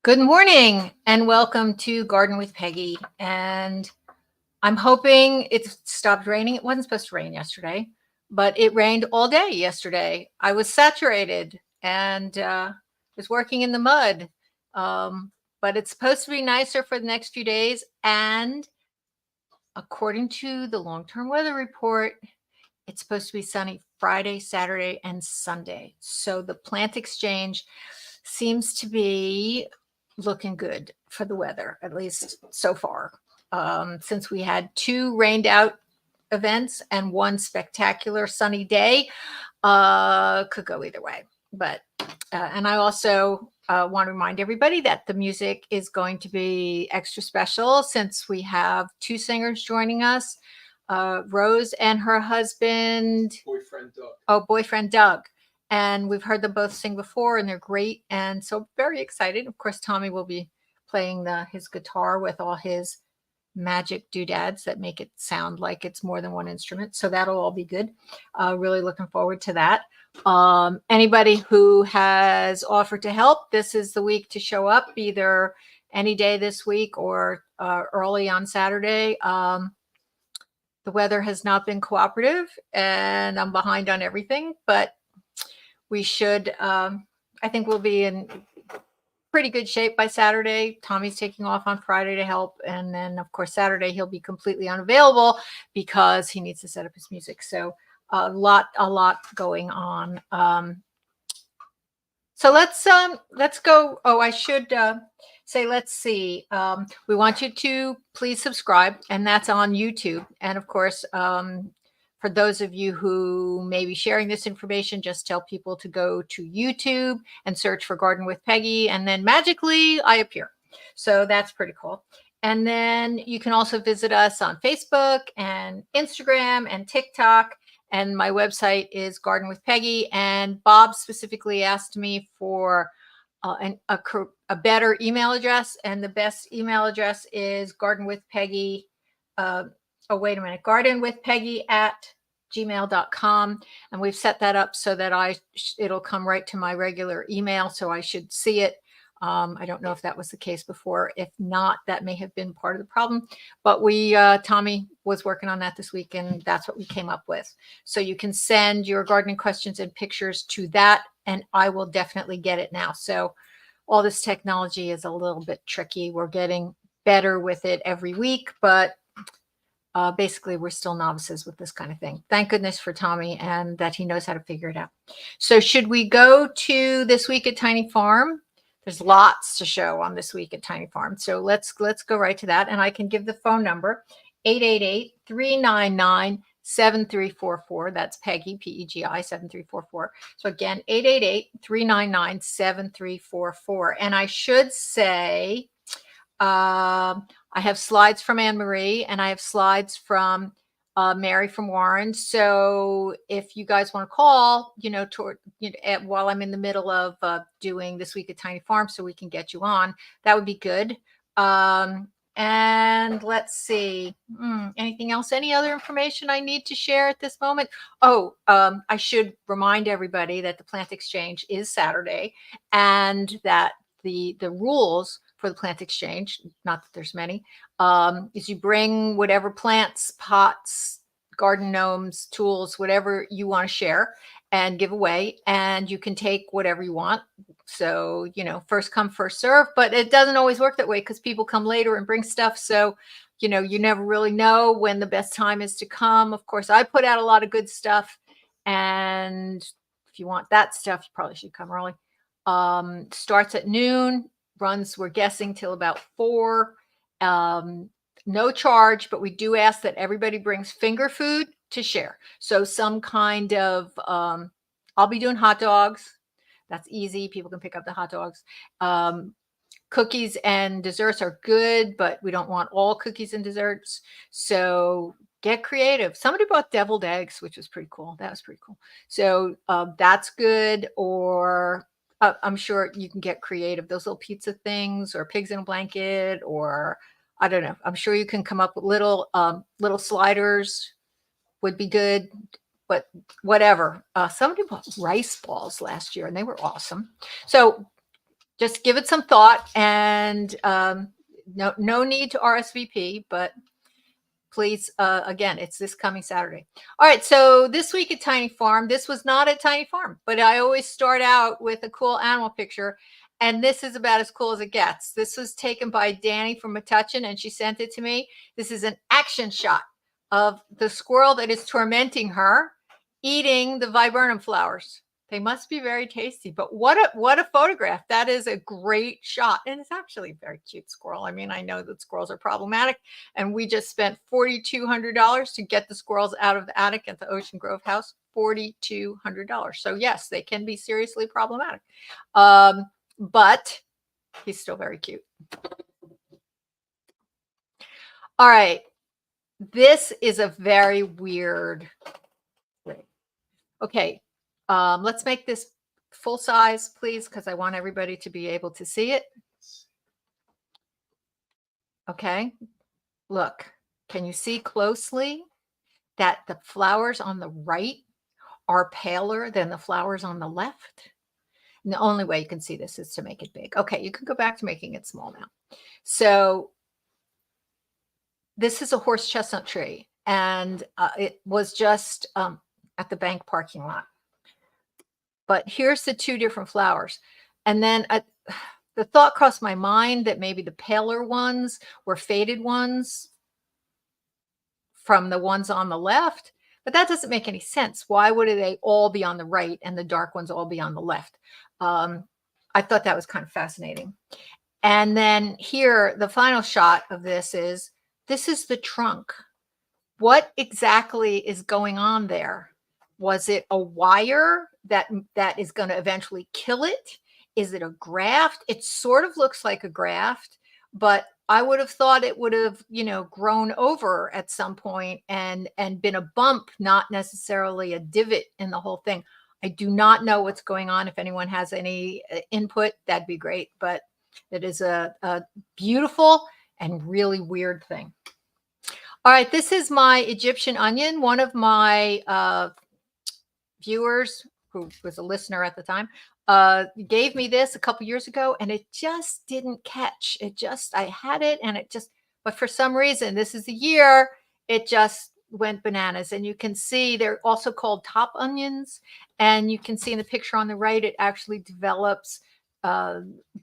Good morning and welcome to Garden with Peggy. And I'm hoping it stopped raining. It wasn't supposed to rain yesterday, but it rained all day yesterday. I was saturated and was working in the mud. Um, but it's supposed to be nicer for the next few days. And according to the long term weather report, it's supposed to be sunny Friday, Saturday, and Sunday. So the plant exchange seems to be looking good for the weather, at least so far. Since we had two rained out events and one spectacular sunny day, could go either way. But and I also want to remind everybody that the music is going to be extra special since we have two singers joining us, Rose and her husband, boyfriend Doug. Boyfriend Doug. And we've heard them both sing before, and they're great. And so very excited. Of course, Tommy will be playing his guitar with all his magic doodads that make it sound like it's more than one instrument. So that'll all be good. Really looking forward to that. Anybody who has offered to help, this is the week to show up, either any day this week or early on Saturday. The weather has not been cooperative and I'm behind on everything, but we should, I think we'll be in pretty good shape by Saturday. Tommy's taking off on Friday to help. And then, of course, Saturday he'll be completely unavailable because he needs to set up his music. So a lot going on. So let's go. Oh, I should say, let's see. We want you to please subscribe, and that's on YouTube. And of course, for those of you who may be sharing this information, just tell people to go to YouTube and search for Garden with Peggy, and then magically I appear. So that's pretty cool. And then you can also visit us on Facebook and Instagram and TikTok. And my website is Garden with Peggy. And Bob specifically asked me for a better email address. And the best email address is Garden with Peggy. Wait a minute. Garden with Peggy at gmail.com. And we've set that up so that it'll come right to my regular email. So I should see it. I don't know if that was the case before. If not, that may have been part of the problem. But Tommy was working on that this week, and that's what we came up with. So you can send your gardening questions and pictures to that, and I will definitely get it now. So all this technology is a little bit tricky. We're getting better with it every week, but basically we're still novices with this kind of thing. Thank goodness for Tommy and that he knows how to figure it out. So should we go to This Week at Tiny Farm? There's lots to show on This Week at Tiny Farm. So let's go right to that. And I can give the phone number, 888-399-7344. That's Peggy, P-E-G-I, 7344. So again, 888-399-7344. And I should say, I have slides from Anne Marie and I have slides from Mary from Warren. So if you guys want to call, while I'm in the middle of doing This Week at Tiny Farm, so we can get you on, that would be good. And let's see, anything else? Any other information I need to share at this moment? Oh, I should remind everybody that the plant exchange is Saturday, and that the rules for the plant exchange, not that there's many, is you bring whatever plants, pots, garden gnomes, tools, whatever you want to share and give away, and you can take whatever you want. So, first come, first serve, but it doesn't always work that way because people come later and bring stuff. So, you never really know when the best time is to come. Of course, I put out a lot of good stuff, and if you want that stuff, you probably should come early. Starts at noon, runs, we're guessing, till about 4. No charge, but we do ask that everybody brings finger food to share. So some kind of, I'll be doing hot dogs. That's easy. People can pick up the hot dogs. Cookies and desserts are good, but we don't want all cookies and desserts. So get creative. Somebody bought deviled eggs, which was pretty cool. That was pretty cool. So that's good. Or I'm sure you can get creative. Those little pizza things, or pigs in a blanket, or I don't know. I'm sure you can come up with little sliders would be good, but whatever. Somebody bought rice balls last year and they were awesome. So just give it some thought, and no need to RSVP, but please, again, it's this coming Saturday. All right, so this week at Tiny Farm, this was not a Tiny Farm, but I always start out with a cool animal picture, and this is about as cool as it gets. This was taken by Danny from Metuchen, and she sent it to me. This is an action shot of the squirrel that is tormenting her, eating the viburnum flowers. They must be very tasty, but what a photograph. That is a great shot, and it's actually a very cute squirrel. I mean, I know that squirrels are problematic, and we just spent $4,200 to get the squirrels out of the attic at the Ocean Grove house. $4,200. So yes, they can be seriously problematic, but he's still very cute. All right, this is a very weird thing. Okay, let's make this full size, please, because I want everybody to be able to see it. Okay, look, can you see closely that the flowers on the right are paler than the flowers on the left? And the only way you can see this is to make it big. Okay, you can go back to making it small now. So this is a horse chestnut tree, and it was just at the bank parking lot. But here's the two different flowers. And then the thought crossed my mind that maybe the paler ones were faded ones from the ones on the left, but that doesn't make any sense. Why would they all be on the right and the dark ones all be on the left? I thought that was kind of fascinating. And then here, the final shot of this is the trunk. What exactly is going on there? Was it a wire that is going to eventually kill it? Is it a graft? It sort of looks like a graft, but I would have thought it would have, grown over at some point and been a bump, not necessarily a divot in the whole thing. I do not know what's going on. If anyone has any input, that'd be great. But it is a beautiful and really weird thing. All right, this is my Egyptian onion. One of my viewers, who was a listener at the time, gave me this a couple years ago, and it just didn't catch. I had it, and but for some reason, this is the year, it just went bananas. And you can see they're also called top onions. And you can see in the picture on the right, it actually develops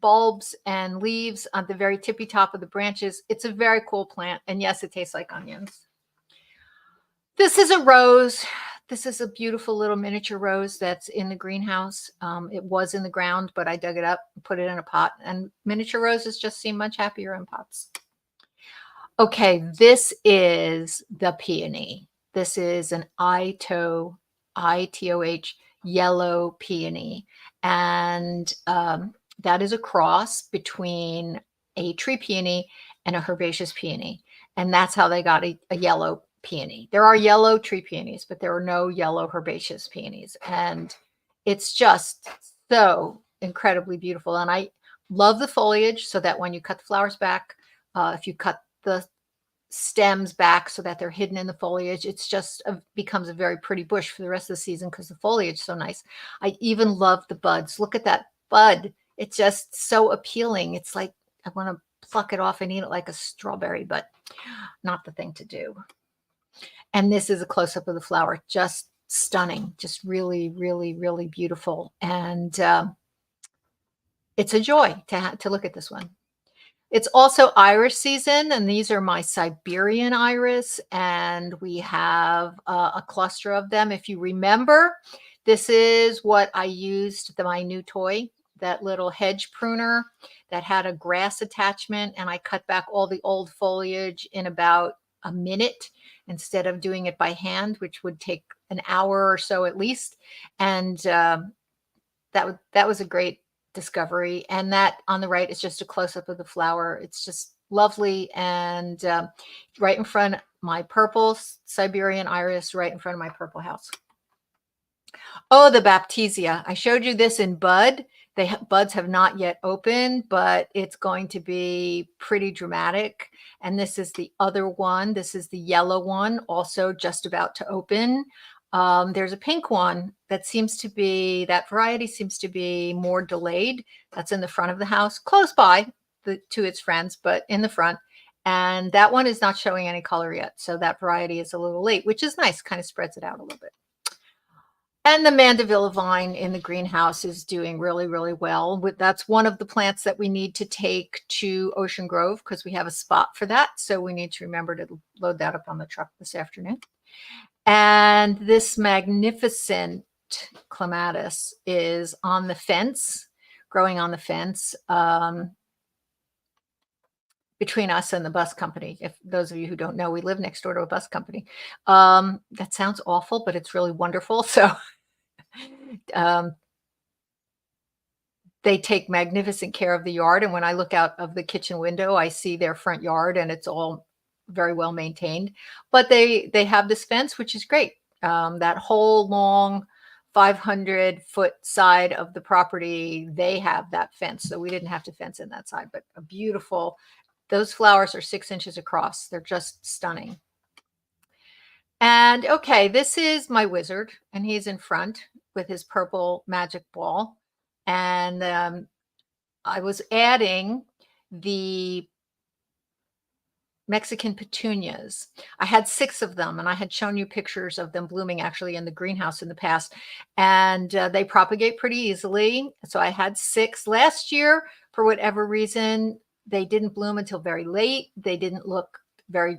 bulbs and leaves on the very tippy top of the branches. It's a very cool plant. And yes, it tastes like onions. This is a rose. This is a beautiful little miniature rose that's in the greenhouse. It was in the ground, but I dug it up and put it in a pot. And miniature roses just seem much happier in pots. Okay, this is the peony. This is an ITOH, yellow peony. And that is a cross between a tree peony and a herbaceous peony. And that's how they got a yellow peony. There are yellow tree peonies, but there are no yellow herbaceous peonies. And it's just so incredibly beautiful. And I love the foliage, so that when you cut the flowers back, if you cut the stems back so that they're hidden in the foliage, it's just becomes a very pretty bush for the rest of the season because the foliage is so nice. I even love the buds. Look at that bud. It's just so appealing. It's like I want to pluck it off and eat it like a strawberry, but not the thing to do. And this is a close-up of the flower. Just stunning. Just really, really, really beautiful. And it's a joy to look at this one. It's also iris season, and these are my Siberian iris, and we have a cluster of them. If you remember, this is what I used, my new toy, that little hedge pruner that had a grass attachment, and I cut back all the old foliage in about a minute instead of doing it by hand, which would take an hour or so at least. And that was a great discovery. And that on the right is just a close-up of the flower. It's just lovely. And right in front, my purple Siberian iris, right in front of my purple house. Oh, the Baptisia. I showed you this in bud. Buds have not yet opened, but it's going to be pretty dramatic. And this is the other one. This is the yellow one, also just about to open. There's a pink one that seems to be, that variety seems to be more delayed. That's in the front of the house, close by to its friends, but in the front. And that one is not showing any color yet. So that variety is a little late, which is nice, kind of spreads it out a little bit. And the Mandevilla vine in the greenhouse is doing really, really well. That's one of the plants that we need to take to Ocean Grove because we have a spot for that. So we need to remember to load that up on the truck this afternoon. And this magnificent clematis is on the fence, growing on the fence between us and the bus company. If those of you who don't know, we live next door to a bus company. That sounds awful, but it's really wonderful. So they take magnificent care of the yard. And when I look out of the kitchen window, I see their front yard and it's all very well maintained. But they have this fence, which is great. That whole long 500-foot side of the property, they have that fence. So we didn't have to fence in that side, but a beautiful, those flowers are 6 inches across. They're just stunning. And okay, this is my wizard, and he's in front with his purple magic ball. And I was adding the Mexican petunias. I had 6 of them, and I had shown you pictures of them blooming actually in the greenhouse in the past. And they propagate pretty easily. So I had 6 last year. For whatever reason, they didn't bloom until very late. They didn't look very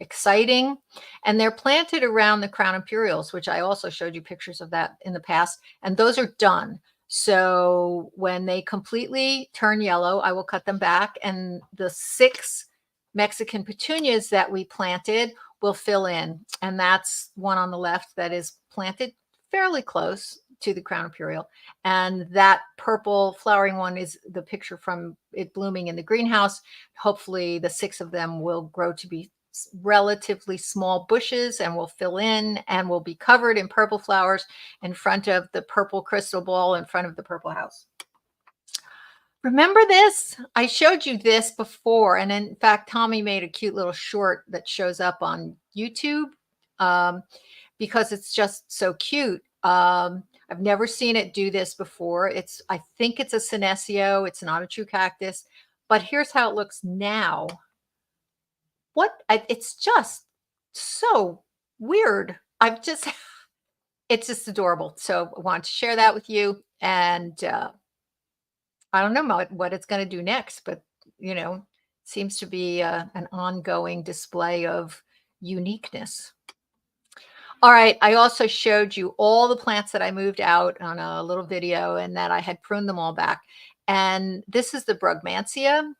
exciting. And they're planted around the crown imperials, which I also showed you pictures of that in the past. And those are done. So when they completely turn yellow, I will cut them back. And the 6 Mexican petunias that we planted will fill in. And that's one on the left that is planted fairly close to the crown imperial. And that purple flowering one is the picture from it blooming in the greenhouse. Hopefully the 6 of them will grow to be relatively small bushes and will fill in and will be covered in purple flowers in front of the purple crystal ball in front of the purple house. Remember this? I showed you this before. And in fact, Tommy made a cute little short that shows up on YouTube because it's just so cute. I've never seen it do this before. I think it's a senecio. It's not a true cactus, but here's how it looks now. It's just so weird. It's just adorable. So I want to share that with you. And I don't know what it's going to do next, but seems to be an ongoing display of uniqueness. All right. I also showed you all the plants that I moved out on a little video and that I had pruned them all back. And this is the Brugmansia.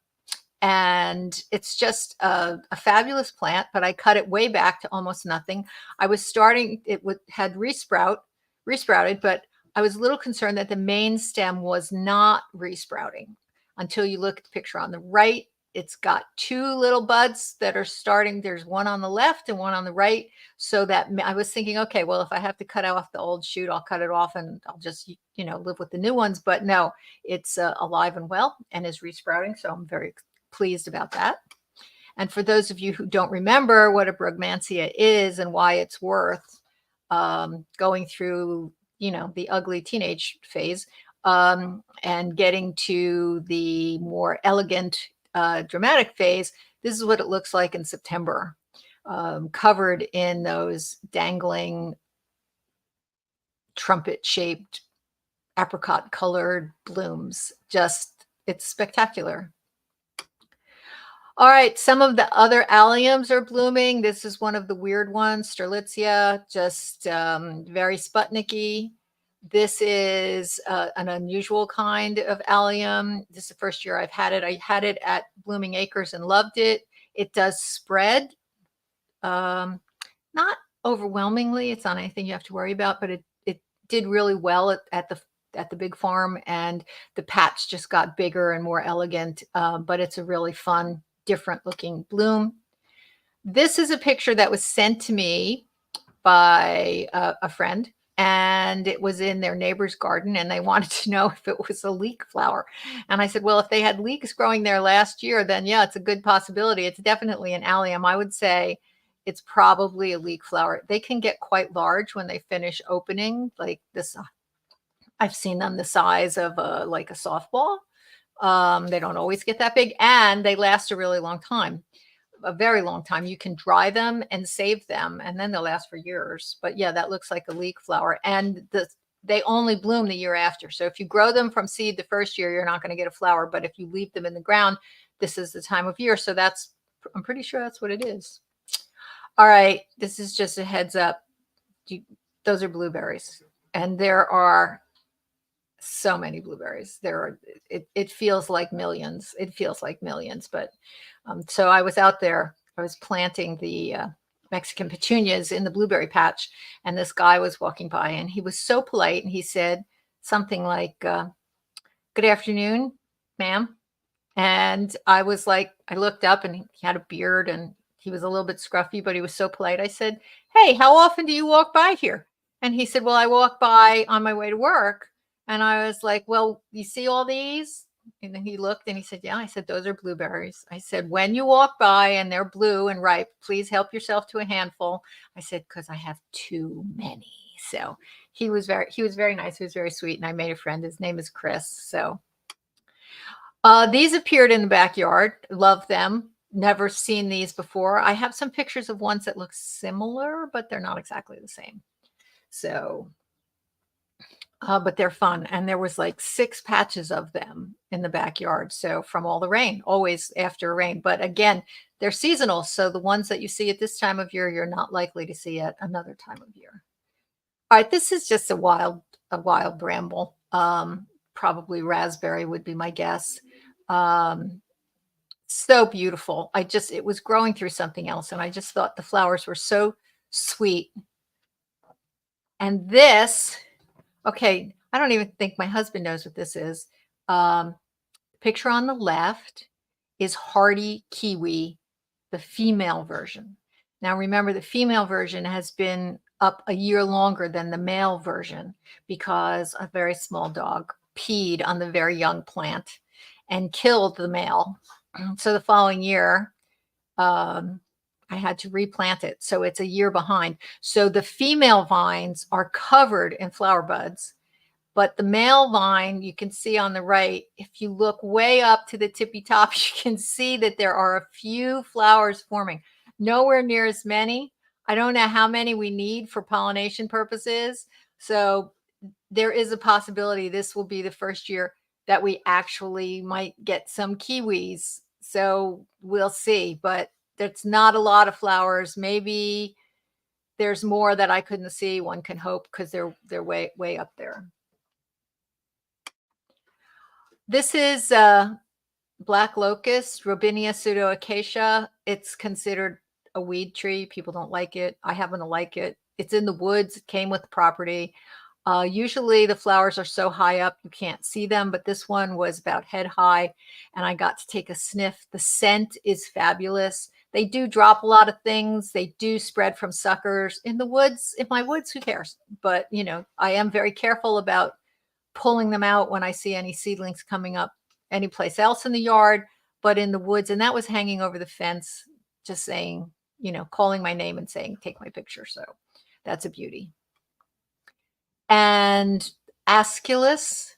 And it's just a fabulous plant, but I cut it way back to almost nothing. I was starting, had resprouted, but I was a little concerned that the main stem was not resprouting until you look at the picture on the right. It's got 2 little buds that are starting. There's one on the left and one on the right. So that I was thinking, okay, well, if I have to cut off the old shoot, I'll cut it off and I'll just, live with the new ones. But no, it's alive and well and is resprouting. So I'm very pleased about that. And for those of you who don't remember what a Brugmansia is and why it's worth going through, the ugly teenage phase and getting to the more elegant, dramatic phase, this is what it looks like in September, covered in those dangling trumpet-shaped apricot-colored blooms. It's spectacular. All right, some of the other alliums are blooming. This is one of the weird ones, Strelitzia, just very Sputnik-y. This is an unusual kind of allium. This is the first year I've had it. I had it at Blooming Acres and loved it. It does spread, not overwhelmingly. It's not anything you have to worry about, but it did really well at the big farm, and the patch just got bigger and more elegant, but it's a really fun, different looking bloom. This is a picture that was sent to me by a friend, and it was in their neighbor's garden, and they wanted to know if it was a leek flower. And I said, well, if they had leeks growing there last year, then yeah, it's a good possibility. It's definitely an allium. I would say it's probably a leek flower. They can get quite large when they finish opening, like this. I've seen them the size of like a softball. They don't always get that big, and they last a really long time, a very long time. You can dry them and save them, and then they'll last for years. But yeah, that looks like a leek flower, and they only bloom the year after. So if you grow them from seed the first year, you're not going to get a flower. But if you leave them in the ground, this is the time of year. So I'm pretty sure that's what it is. All right, this is just a heads up. Those are blueberries, and there are so many blueberries. It feels like millions. It feels like millions. But so I was out there. I was planting the Mexican petunias in the blueberry patch, and this guy was walking by, and he was so polite, and he said something like, "Good afternoon, ma'am." And I was like, I looked up, and he had a beard, and he was a little bit scruffy, but he was so polite. I said, "Hey, how often do you walk by here?" And he said, "Well, I walk by on my way to work." And I was like, "Well, you see all these?" And then he looked and he said, "Yeah." I said, "Those are blueberries." I said, "When you walk by and they're blue and ripe, please help yourself to a handful." I said, "Because I have too many." So he was very nice. He was very sweet. And I made a friend. His name is Chris. So these appeared in the backyard. Love them. Never seen these before. I have some pictures of ones that look similar, but they're not exactly the same. So, but they're fun. And there was like 6 patches of them in the backyard. So from all the rain, always after rain. But again, they're seasonal. So the ones that you see at this time of year, you're not likely to see at another time of year. All right, this is just a wild bramble. Probably raspberry would be my guess. So beautiful. It was growing through something else, and I just thought the flowers were so sweet. And this, okay, I don't even think my husband knows what this is. Picture on the left is hardy kiwi, the female version. Now remember, the female version has been up a year longer than the male version because a very small dog peed on the very young plant and killed the male. So the following year, I had to replant it. So it's a year behind. So the female vines are covered in flower buds, but the male vine, you can see on the right, if you look way up to the tippy top, you can see that there are a few flowers forming. Nowhere near as many. I don't know how many we need for pollination purposes. So there is a possibility this will be the first year that we actually might get some kiwis. So we'll see, but there's not a lot of flowers. Maybe there's more that I couldn't see. One can hope because they're way up there. This is black locust, Robinia pseudoacacia. It's considered a weed tree. People don't like it. I happen to like it. It's in the woods. It came with the property. Usually the flowers are so high up you can't see them, but this one was about head high, and I got to take a sniff. The scent is fabulous. They do drop a lot of things. They do spread from suckers. In the woods, in my woods, who cares? But, you know, I am very careful about pulling them out when I see any seedlings coming up anyplace else in the yard, but in the woods. And that was hanging over the fence, just saying, you know, calling my name and saying, take my picture. So that's a beauty. And Aesculus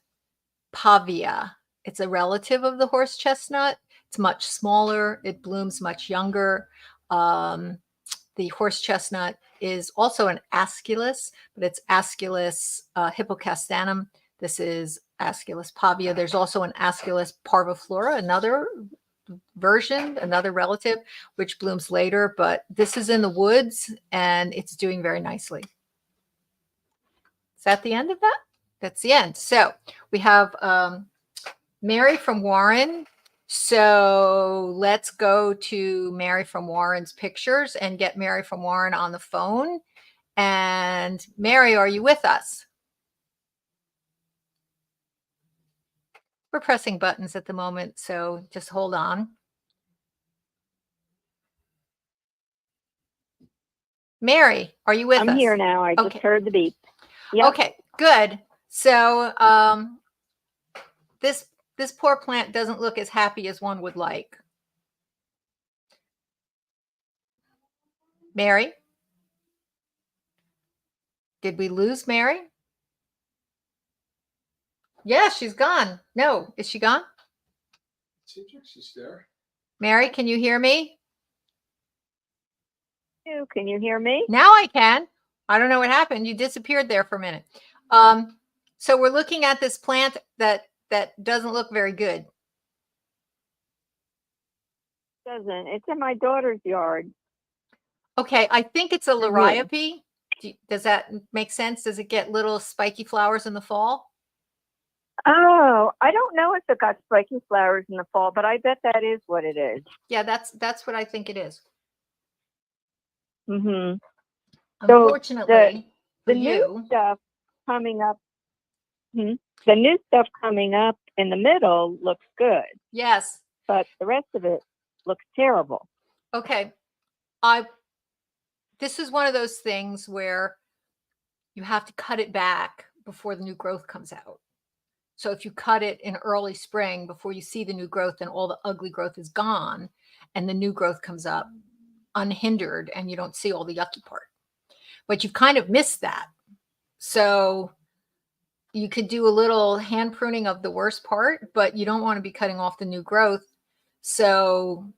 pavia. It's a relative of the horse chestnut. It's much smaller. It blooms much younger. The horse chestnut is also an Aesculus, but it's Aesculus hippocastanum. This is Aesculus pavia. There's also an Aesculus parviflora, another version, another relative, which blooms later, but this is in the woods and it's doing very nicely. Is that the end of that? That's the end. So we have Mary from Warren. So let's go to Mary from Warren's pictures and get Mary from Warren on the phone. And Mary, are you with us? We're pressing buttons at the moment, so just hold on. Mary, are you with us? I'm here now. I just heard the beep. Yep. Okay, good. So this poor plant doesn't look as happy as one would like. Mary? Did we lose Mary? Yeah, she's gone. No, is she gone? Seems like she's there. Mary, can you hear me? Can you hear me? Now I can. I don't know what happened. You disappeared there for a minute. So we're looking at this plant that doesn't look very good. Doesn't. It's in my daughter's yard. Okay, I think it's a liriope. Does that make sense? Does it get little spiky flowers in the fall? Oh, I don't know if it got spiky flowers in the fall, but I bet that is what it is. Yeah, that's what I think it is. Mm-hmm. Unfortunately, the new stuff coming up. The new stuff coming up in the middle looks good. Yes. But the rest of it looks terrible. Okay. This is one of those things where you have to cut it back before the new growth comes out. So if you cut it in early spring before you see the new growth and all the ugly growth is gone and the new growth comes up unhindered and you don't see all the yucky part. But you've kind of missed that. So you could do a little hand pruning of the worst part, but you don't want to be cutting off the new growth. So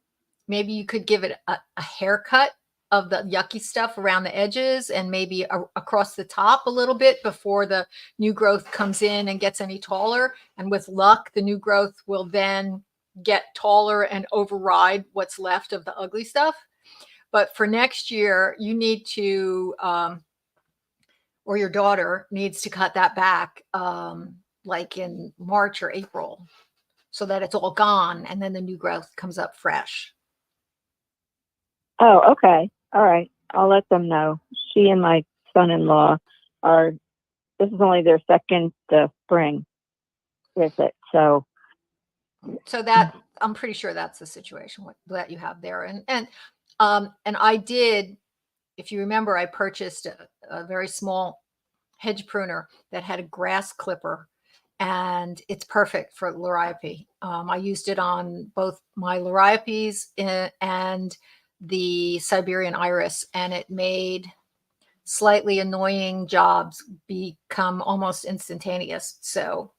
maybe you could give it a haircut of the yucky stuff around the edges and maybe across the top a little bit before the new growth comes in and gets any taller. And with luck, the new growth will then get taller and override what's left of the ugly stuff. But for next year, you need to, or your daughter needs to cut that back like in March or April so that it's all gone and then the new growth comes up fresh. Oh, okay. All right. I'll let them know. She and my son-in-law this is only their second spring visit. So that, I'm pretty sure that's the situation that you have there. And I did, if you remember, I purchased a very small hedge pruner that had a grass clipper, and it's perfect for liriope. I used it on both my liriopes and the Siberian iris, and it made slightly annoying jobs become almost instantaneous. So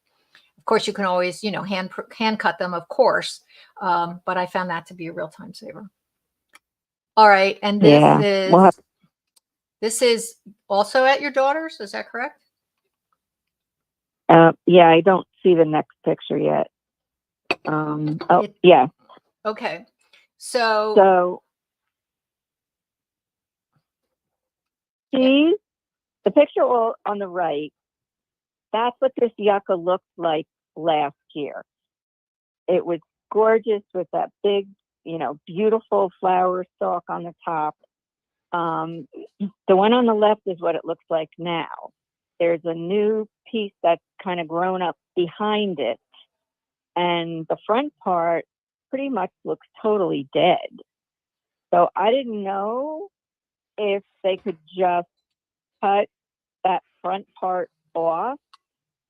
of course you can always, hand cut them, of course. But I found that to be a real time saver. All right. And this is also at your daughter's. Is that correct? Yeah, I don't see the next picture yet. Yeah. Okay. So see the picture on the right. That's what this yucca looked like last year. It was gorgeous with that big, beautiful flower stalk on the top. The one on the left is what it looks like now. There's a new piece that's kind of grown up behind it. And the front part pretty much looks totally dead. So I didn't know if they could just cut that front part off,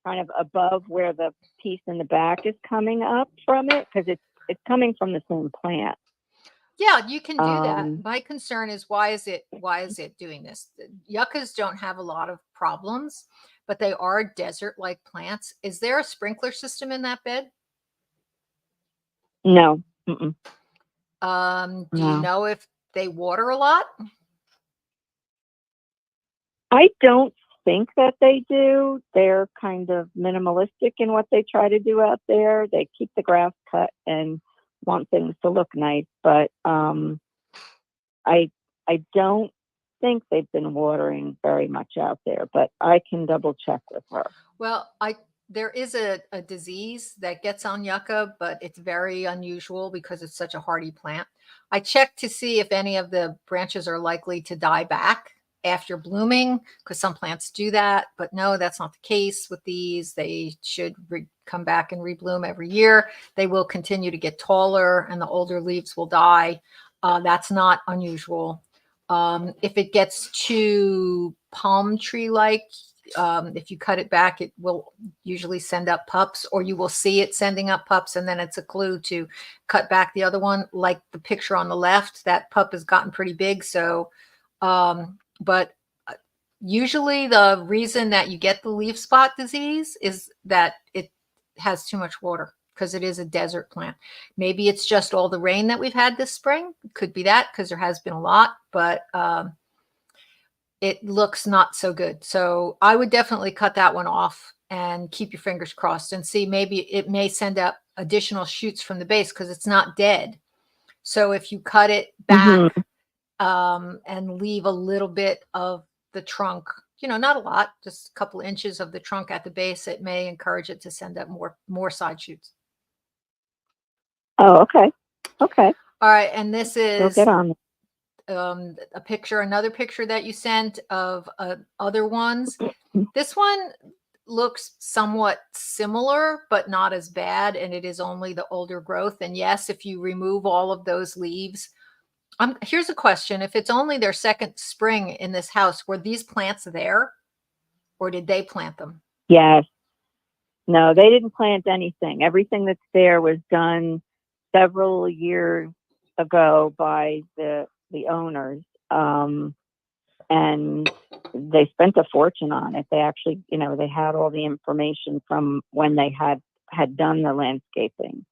kind of above where the piece in the back is coming up from it, because it's coming from the same plant. Yeah, you can do that. My concern is why is it doing this? The yuccas don't have a lot of problems, but they are desert-like plants. Is there a sprinkler system in that bed? No. Do you know if they water a lot? I don't think that they do. They're kind of minimalistic in what they try to do out there. They keep the grass cut and want things to look nice, but I don't think they've been watering very much out there, but I can double check with her. Well, there is a disease that gets on yucca, but it's very unusual because it's such a hardy plant. I checked to see if any of the branches are likely to die back after blooming, because some plants do that, but no, that's not the case with these. They should come back and rebloom every year. They will continue to get taller and the older leaves will die. That's not unusual. If it gets too palm tree-like, if you cut it back, it will usually send up pups, or you will see it sending up pups, and then it's a clue to cut back the other one. Like the picture on the left, that pup has gotten pretty big, so But usually the reason that you get the leaf spot disease is that it has too much water because it is a desert plant. Maybe it's just all the rain that we've had this spring. Could be that because there has been a lot, but it looks not so good. So I would definitely cut that one off and keep your fingers crossed and see, maybe it may send up additional shoots from the base because it's not dead. So if you cut it back and leave a little bit of the trunk, not a lot, just a couple inches of the trunk at the base, it may encourage it to send up more side shoots. Oh, okay. Okay. All right. And this We'll is get on. another picture that you sent of other ones. This one looks somewhat similar, but not as bad. And it is only the older growth. And yes, if you remove all of those leaves, here's a question. If it's only their second spring in this house, were these plants there or did they plant them? Yes. No, they didn't plant anything. Everything that's there was done several years ago by the owners. And they spent a fortune on it. They actually, they had all the information from when they had done the landscaping.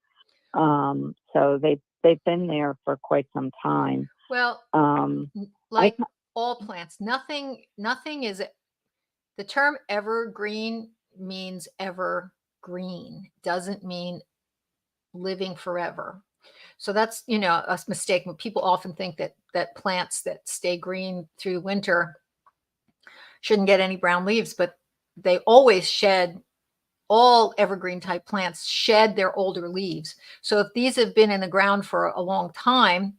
So they've been there for quite some time. Well, like all plants, nothing is, the term evergreen means evergreen, doesn't mean living forever. So that's, a mistake. People often think that plants that stay green through winter shouldn't get any brown leaves, but they always shed. All evergreen type plants shed their older leaves. So if these have been in the ground for a long time,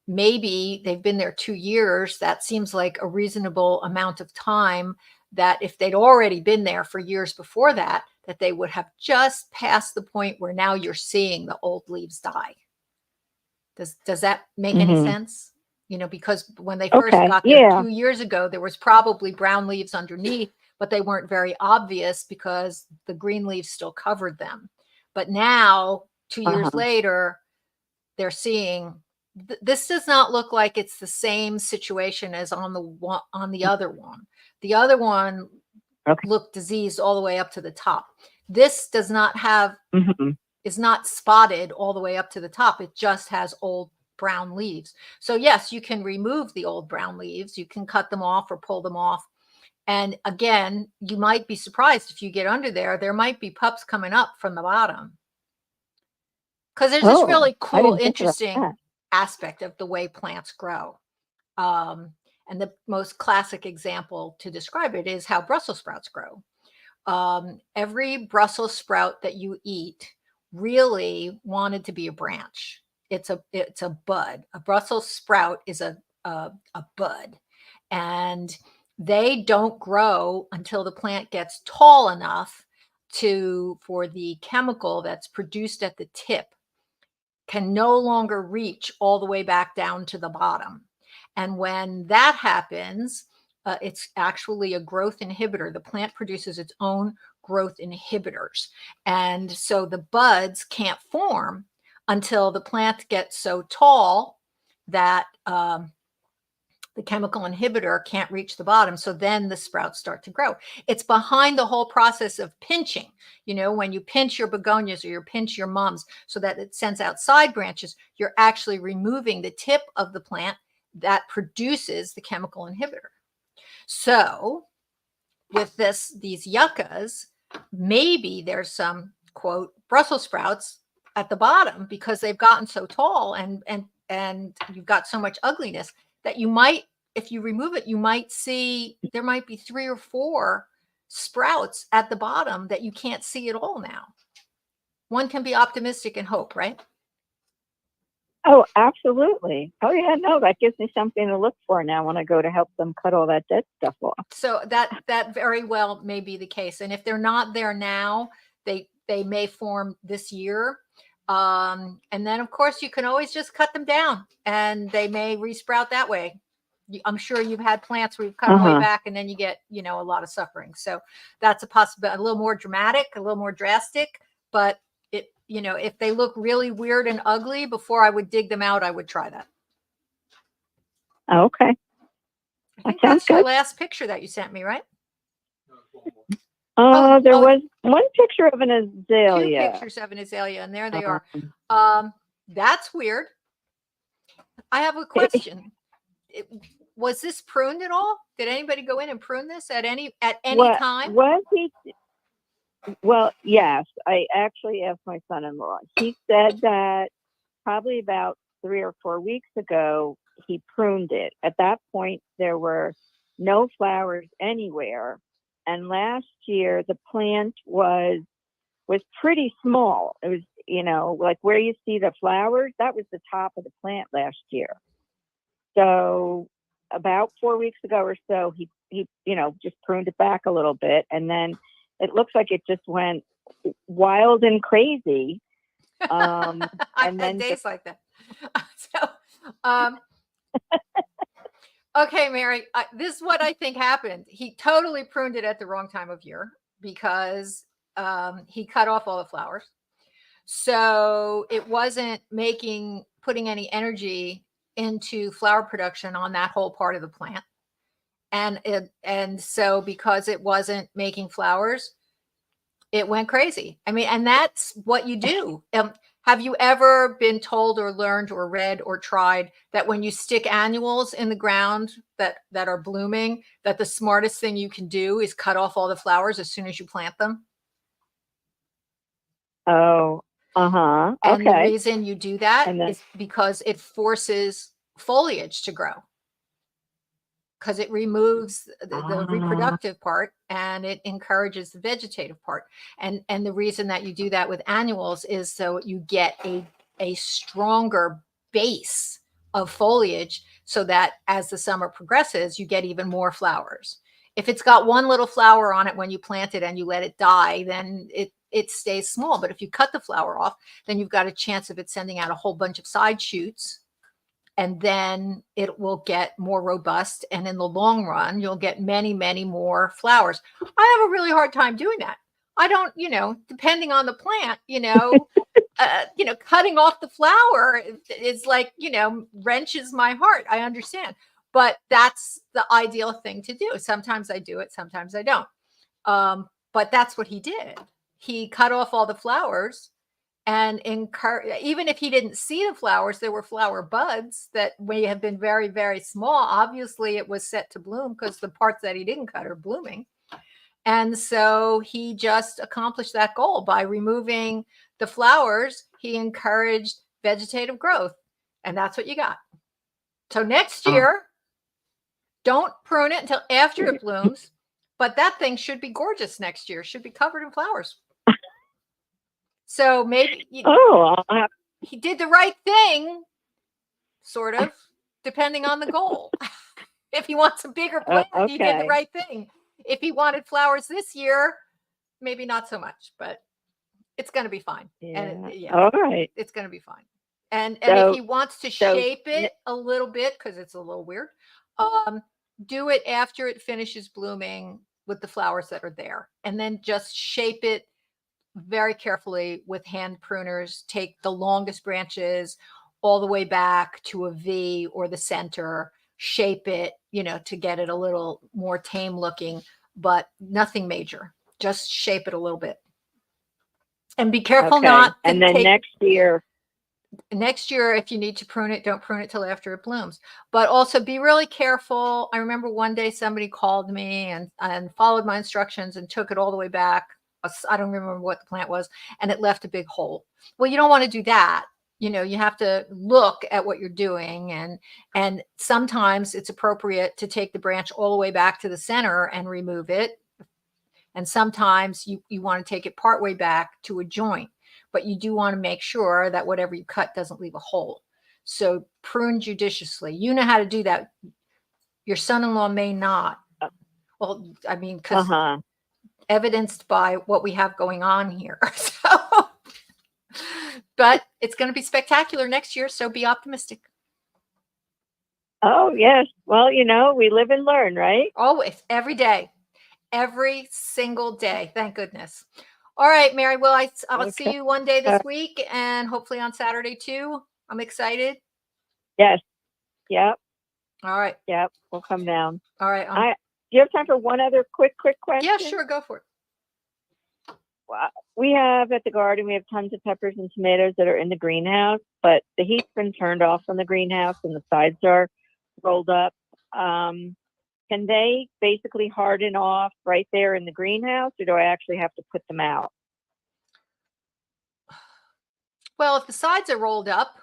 maybe they've been there 2 years. That seems like a reasonable amount of time, that if they'd already been there for years before that, that they would have just passed the point where now you're seeing the old leaves die. Does that make any sense? Because when they first got there 2 years ago, there was probably brown leaves underneath, but they weren't very obvious because the green leaves still covered them. But now, 2 years later, they're seeing this does not look like it's the same situation as on the other one. The other one looked diseased all the way up to the top. This does not have is not spotted all the way up to the top. It just has old brown leaves. So yes, you can remove the old brown leaves. You can cut them off or pull them off. And again, you might be surprised if you get under there, there might be pups coming up from the bottom. Because there's this really cool, interesting aspect of the way plants grow. And the most classic example to describe it is how Brussels sprouts grow. Every Brussels sprout that you eat really wanted to be a branch. It's a bud. A Brussels sprout is a bud. And they don't grow until the plant gets tall enough for the chemical that's produced at the tip can no longer reach all the way back down to the bottom. And when that happens, it's actually a growth inhibitor. The plant produces its own growth inhibitors. And so the buds can't form until the plant gets so tall that the chemical inhibitor can't reach the bottom. So then the sprouts start to grow. It's behind the whole process of pinching. When you pinch your begonias or you pinch your mums so that it sends out side branches, you're actually removing the tip of the plant that produces the chemical inhibitor. So with these yuccas, maybe there's some, quote, Brussels sprouts at the bottom because they've gotten so tall and you've got so much ugliness that you might, if you remove it, you might see there might be 3 or 4 sprouts at the bottom that you can't see at all now. One can be optimistic and hope, right? Oh, absolutely. Oh, yeah, no, that gives me something to look for now when I go to help them cut all that dead stuff off. So that very well may be the case. And if they're not there now, they may form this year. And then, of course, you can always just cut them down and they may resprout that way. I'm sure you've had plants where you've cut them way back and then you get, a lot of suffering. So that's a possibility, a little more dramatic, a little more drastic, but if they look really weird and ugly before I would dig them out, I would try that. Okay. I That think sounds that's your good. last picture that you sent me, right? No, one more. There oh. was one picture of an Two azalea. pictures of an azalea, and there they are. Um, That's weird. I have a question. Was this pruned at all? Did anybody go in and prune this at any what time? was he? Well, yes. I actually asked my son-in-law. He said that probably about 3 or 4 weeks ago he pruned it. At that point, there were no flowers anywhere, and last year the plant was pretty small. It was, like where you see the flowers, that was the top of the plant last year. So about 4 weeks ago or so, he just pruned it back a little bit, and then it looks like it just went wild and crazy. I've And had then days like that. So, okay, Mary, this is what I think happened. He totally pruned it at the wrong time of year because he cut off all the flowers. So it wasn't putting any energy into flower production on that whole part of the plant. And so because it wasn't making flowers, it went crazy. I mean, and that's what you do. Have you ever been told or learned or read or tried that when you stick annuals in the ground that are blooming, that the smartest thing you can do is cut off all the flowers as soon as you plant them? oh, And the okay. reason you do that And then is because it forces foliage to grow, because it removes the reproductive part and it encourages the vegetative part. And the reason that you do that with annuals is so you get a stronger base of foliage, so that as the summer progresses, you get even more flowers. If it's got one little flower on it when you plant it and you let it die, then it stays small. But if you cut the flower off, then you've got a chance of it sending out a whole bunch of side shoots, and then it will get more robust. And in the long run, you'll get many, many more flowers. I have a really hard time doing that. I don't, depending on the plant, cutting off the flower is like, wrenches my heart. I understand, but that's the ideal thing to do. Sometimes I do it, sometimes I don't. But that's what he did. He cut off all the flowers, and even if he didn't see the flowers, there were flower buds that may have been very, very small. Obviously it was set to bloom because the parts that he didn't cut are blooming. And so he just accomplished that goal by removing the flowers. He encouraged vegetative growth, and that's what you got. So next year, don't prune it until after it blooms, but that thing should be gorgeous next year. Should be covered in flowers. So maybe he did the right thing, sort of, depending on the goal. If he wants a bigger plant, he did the right thing. If he wanted flowers this year, maybe not so much, but it's going to be fine. Yeah. All right. It's going to be fine. And if he wants to shape it a little bit, because it's a little weird, do it after it finishes blooming with the flowers that are there, and then just shape it very carefully with hand pruners. Take the longest branches all the way back to a V or the center, shape it, to get it a little more tame looking, but nothing major. Just shape it a little bit. And be careful not to and then next year, if you need to prune it, don't prune it till after it blooms. But also be really careful. I remember one day somebody called me and followed my instructions and took it all the way back. I don't remember what the plant was, and it left a big hole. Well, you don't want to do that. You have to look at what you're doing, and sometimes it's appropriate to take the branch all the way back to the center and remove it. And sometimes you want to take it part way back to a joint, but you do want to make sure that whatever you cut doesn't leave a hole. So prune judiciously. You know how to do that. Your son-in-law may not. Well, I mean, because evidenced by what we have going on here. So, but it's going to be spectacular next year, so be optimistic. Oh, yes. Well, we live and learn, right? Always, every day, every single day. Thank goodness. All right, Mary. Well, I'll see you one day this week, and hopefully on Saturday too. I'm excited. Yes. Yep. All right. Yep, we'll come down. All right. Do you have time for one other quick question? Yeah, sure. Go for it. Well, we have at the garden, we have tons of peppers and tomatoes that are in the greenhouse, but the heat's been turned off on the greenhouse and the sides are rolled up. Can they basically harden off right there in the greenhouse, or do I actually have to put them out? Well, if the sides are rolled up,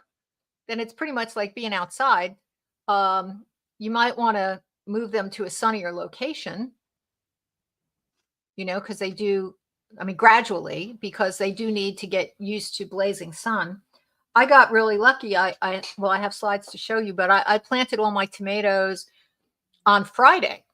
then it's pretty much like being outside. You might want to move them to a sunnier location, because they do, gradually, because they do need to get used to blazing sun. I got really lucky. I have slides to show you, but I planted all my tomatoes on Friday,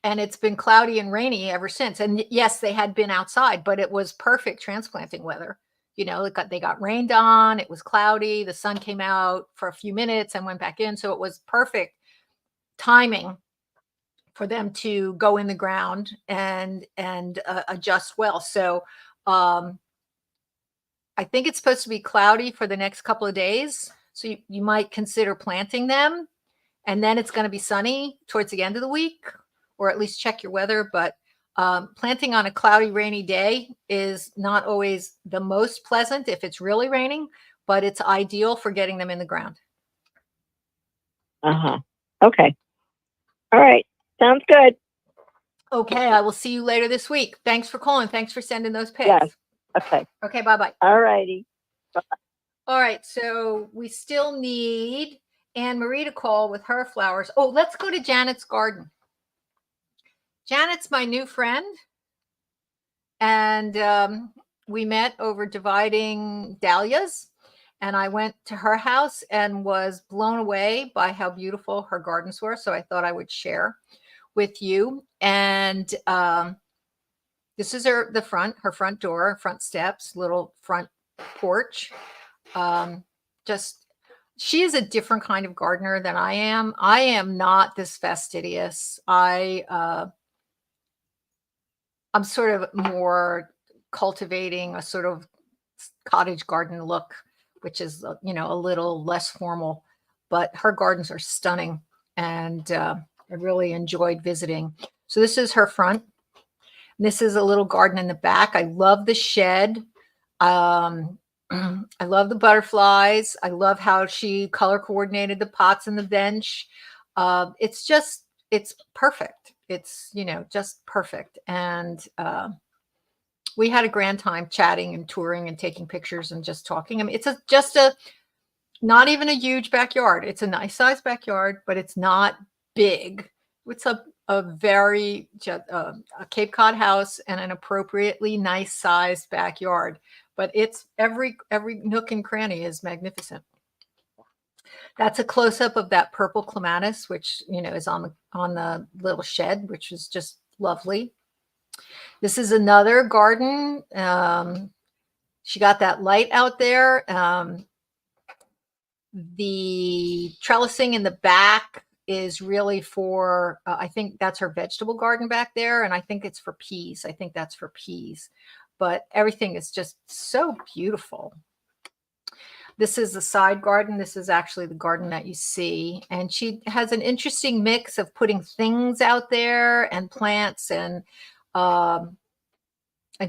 and it's been cloudy and rainy ever since. And yes, they had been outside, but it was perfect transplanting weather. They got rained on. It was cloudy. The sun came out for a few minutes and went back in. So it was perfect timing for them to go in the ground and adjust well. So I think it's supposed to be cloudy for the next couple of days. So you might consider planting them, and then it's going to be sunny towards the end of the week, or at least check your weather. But planting on a cloudy, rainy day is not always the most pleasant if it's really raining, but it's ideal for getting them in the ground. Okay. All right. Sounds good. Okay. I will see you later this week. Thanks for calling. Thanks for sending those pics. Yes. Okay. Okay. Bye-bye. All righty. All right. So we still need Anne Marie to call with her flowers. Oh, let's go to Janet's garden. Janet's my new friend, and we met over dividing dahlias, and I went to her house and was blown away by how beautiful her gardens were. So I thought I would share with you. And this is her front door, front steps, little front porch. She is a different kind of gardener than I am. I am not this fastidious. I'm sort of more cultivating a sort of cottage garden look, which is, a little less formal, but her gardens are stunning, and I really enjoyed visiting. So this is her front. This is a little garden in the back. I love the shed. I love the butterflies. I love how she color coordinated the pots and the bench. It's perfect. It's, just perfect. And we had a grand time chatting and touring and taking pictures and just talking. It's not even a huge backyard. It's a nice sized backyard, but it's not big. It's a very a Cape Cod house and an appropriately nice sized backyard. But it's every nook and cranny is magnificent. That's a close up of that purple clematis, which is on the little shed, which is just lovely. This is another garden. She got that light out there. The trellising in the back is really for, I think that's her vegetable garden back there. And I think it's for peas. I think that's for peas. But everything is just so beautiful. This is the side garden. This is actually the garden that you see. And she has an interesting mix of putting things out there and plants, and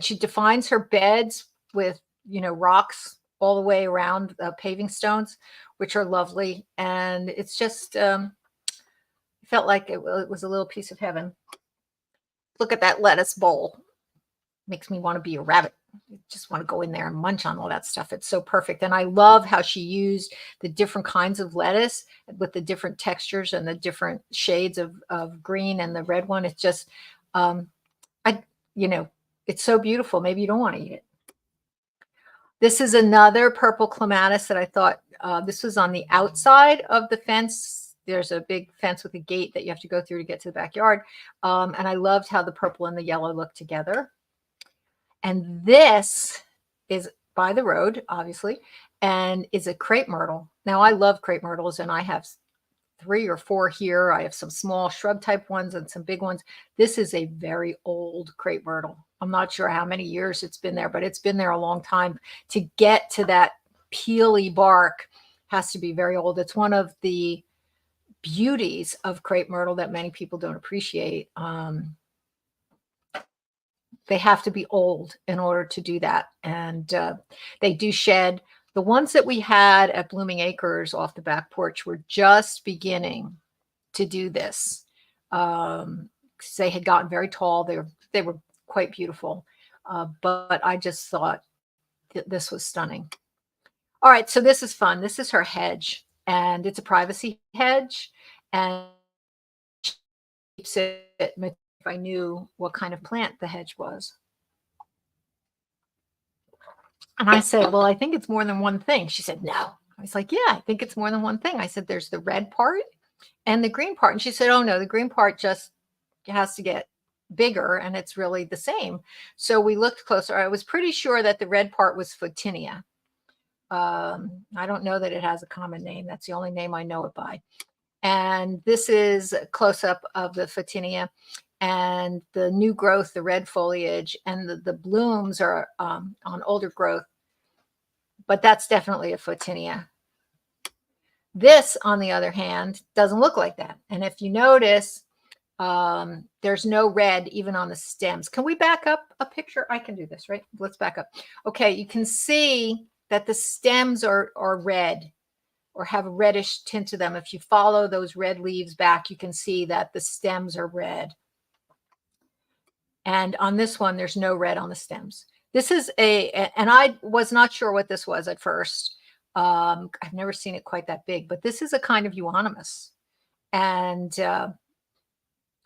she defines her beds with, rocks all the way around, paving stones, which are lovely. And it's just felt like it was a little piece of heaven. Look at that lettuce bowl. Makes me want to be a rabbit. I just want to go in there and munch on all that stuff. It's so perfect. And I love how she used the different kinds of lettuce with the different textures and the different shades of green and the red one. It's just, it's so beautiful. Maybe you don't want to eat it. This is another purple clematis that I thought, this was on the outside of the fence. There's a big fence with a gate that you have to go through to get to the backyard. And I loved how the purple and the yellow look together. And this is by the road, obviously, and is a crepe myrtle. Now, I love crepe myrtles, and I have 3 or 4 here. I have some small shrub type ones and some big ones. This is a very old crepe myrtle. I'm not sure how many years it's been there, but it's been there a long time. To get to that peely bark has to be very old. It's one of the beauties of crepe myrtle that many people don't appreciate. They have to be old in order to do that. And they do shed. The ones that we had at Blooming Acres off the back porch were just beginning to do this. 'Cause they had gotten very tall. They were quite beautiful. But I just thought this was stunning. All right, so this is fun. This is her hedge, and it's a privacy hedge. And keeps it if I knew what kind of plant the hedge was. And I said, well, I think it's more than one thing. She said, no. I was like, yeah, I think it's more than one thing. I said, there's the red part and the green part. And she said, oh, no, the green part just has to get bigger, and it's really the same. So we looked closer. I was pretty sure that the red part was Photinia. I don't know that it has a common name. That's the only name I know it by. And this is a close-up of the Photinia and the new growth, the red foliage, and the blooms are on older growth. But that's definitely a Photinia. This, on the other hand, doesn't look like that. And if you notice, there's no red even on the stems. Can we back up a picture? I can do this, right? Let's back up. Okay, you can see that the stems are red or have a reddish tint to them. If you follow those red leaves back, you can see that the stems are red. And on this one, there's no red on the stems. This is and I was not sure what this was at first. I've never seen it quite that big, but this is a kind of euonymus. And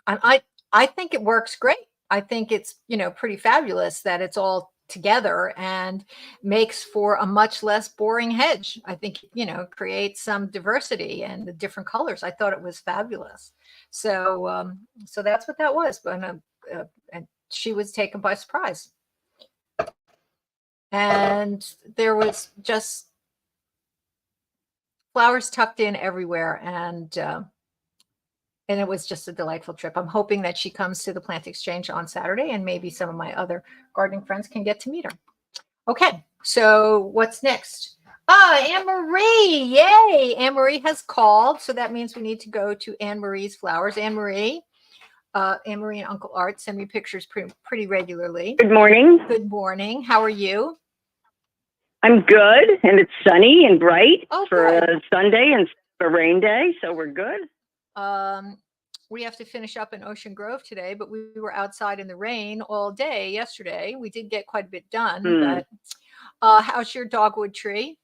I think it works great. I think it's, pretty fabulous that it's all together and makes for a much less boring hedge. I think, creates some diversity and the different colors. I thought it was fabulous. So, so that's what that was. But and she was taken by surprise. And there was just flowers tucked in everywhere. And it was just a delightful trip. I'm hoping that she comes to the plant exchange on Saturday, and maybe some of my other gardening friends can get to meet her. Okay, so what's next? Anne-Marie, yay! Anne-Marie has called, so that means we need to go to Anne-Marie's flowers. Anne-Marie and Uncle Art send me pictures pretty regularly. Good morning. Good morning. How are you? I'm good, and it's sunny and bright for good. a Sunday and a rain day, so we're good. We have to finish up in Ocean Grove today, but we were outside in the rain all day yesterday. We did get quite a bit done, but how's your dogwood tree?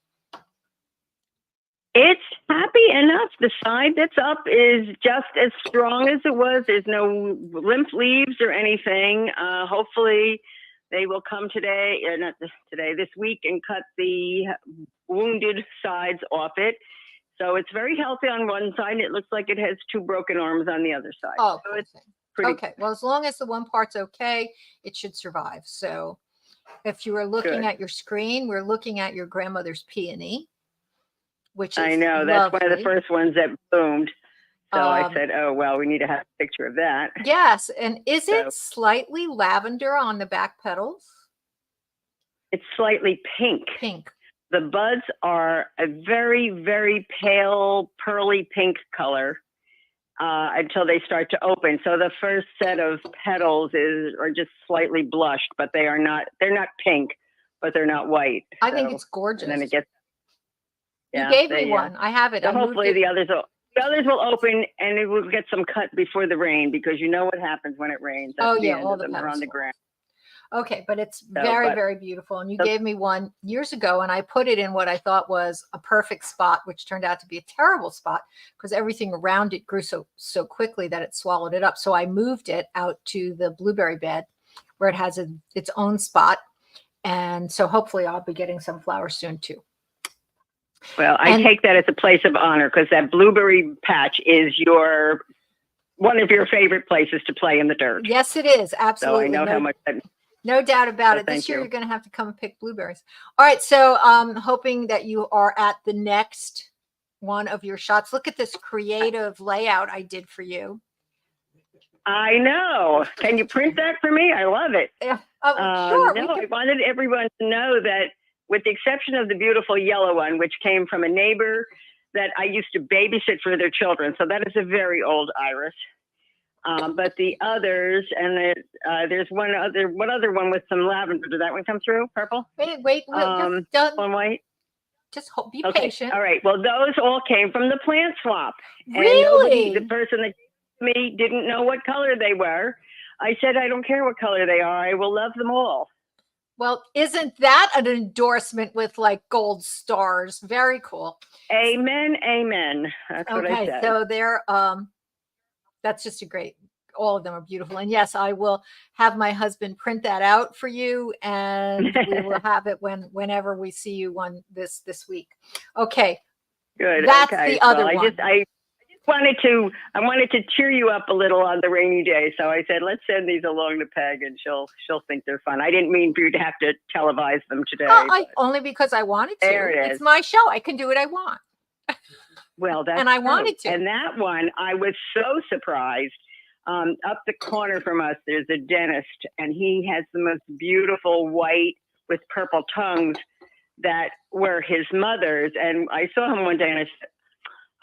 It's happy enough. The side that's up is just as strong as it was. There's no limp leaves or anything. Hopefully they will come today, this week, and cut the wounded sides off it. So it's very healthy on one side, and it looks like it has two broken arms on the other side. Oh, so it's pretty okay. Well, as long as the one part's okay, it should survive. So if you were looking at your screen, we're looking at your grandmother's peony, which is I know. That's one of the first ones that bloomed. So I said, oh, well, we need to have a picture of that. Yes. And is it slightly lavender on the back petals? It's slightly pink. Pink. The buds are a very, very pale, pearly pink color until they start to open. So the first set of petals are just slightly blushed, but they're not pink, but they're not white. I think it's gorgeous. And then it gets, you gave me one. I have it. So hopefully the others will open, and it will get some cut before the rain, because you know what happens when it rains. All the petals are on the ground. Okay, but it's very beautiful. And you gave me one years ago, and I put it in what I thought was a perfect spot, which turned out to be a terrible spot because everything around it grew so quickly that it swallowed it up. So I moved it out to the blueberry bed where it has its own spot. And so hopefully I'll be getting some flowers soon too. Well, I take that as a place of honor, because that blueberry patch is one of your favorite places to play in the dirt. Yes, it is. Absolutely. So I know how much that. No doubt about it. This year you're going to have to come and pick blueberries. All right. So I'm hoping that you are at the next one of your shots. Look at this creative layout I did for you. I know. Can you print that for me? I love it. Yeah. Sure. I wanted everyone to know that, with the exception of the beautiful yellow one, which came from a neighbor that I used to babysit for their children. So that is a very old iris. But the others, and there's one other one with some lavender. Did that one come through? Purple? Wait, just One white? be Okay. patient. All right. Well, those all came from the plant swap. Really? And the person that gave me didn't know what color they were. I said, I don't care what color they are. I will love them all. Well, isn't that an endorsement with like gold stars? Very cool. Amen. Amen. That's what I Okay, said. so they're that's just a great, all of them are beautiful. And yes, I will have my husband print that out for you, and we will have it whenever we see you this week. Okay. Good. That's okay. the other well, one. I wanted to cheer you up a little on the rainy day. So I said, let's send these along to Peg, and she'll think they're fun. I didn't mean for you to have to televise them today. Only because I wanted to. There it is. It's my show. I can do what I want. Well, that's and I true. wanted to. And that one, I was so surprised. Up the corner from us, there's a dentist, and he has the most beautiful white with purple tongues that were his mother's. And I saw him one day, and I said,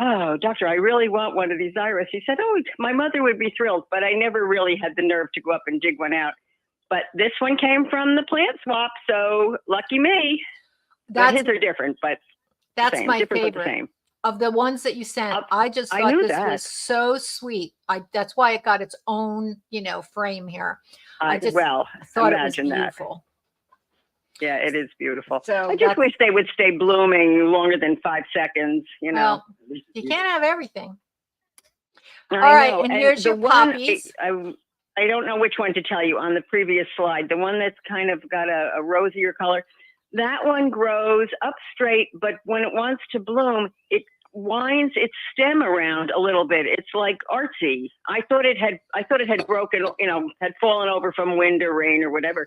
oh, doctor, I really want one of these iris. He said, oh, my mother would be thrilled, but I never really had the nerve to go up and dig one out. But this one came from the plant swap, so lucky me. But his are different, but that's same. My Different, favorite. But the same. Of the ones that you sent, I just thought this was so sweet. That's why it got its own, frame here. I just thought it was beautiful. Yeah, it is beautiful. So I just wish they would stay blooming longer than 5 seconds, Well, you can't have everything. All right, and here's your poppies. I don't know which one to tell you on the previous slide. The one that's kind of got a rosier color, that one grows up straight, but when it wants to bloom, it winds its stem around a little bit. It's like artsy. I thought it had broken, had fallen over from wind or rain or whatever.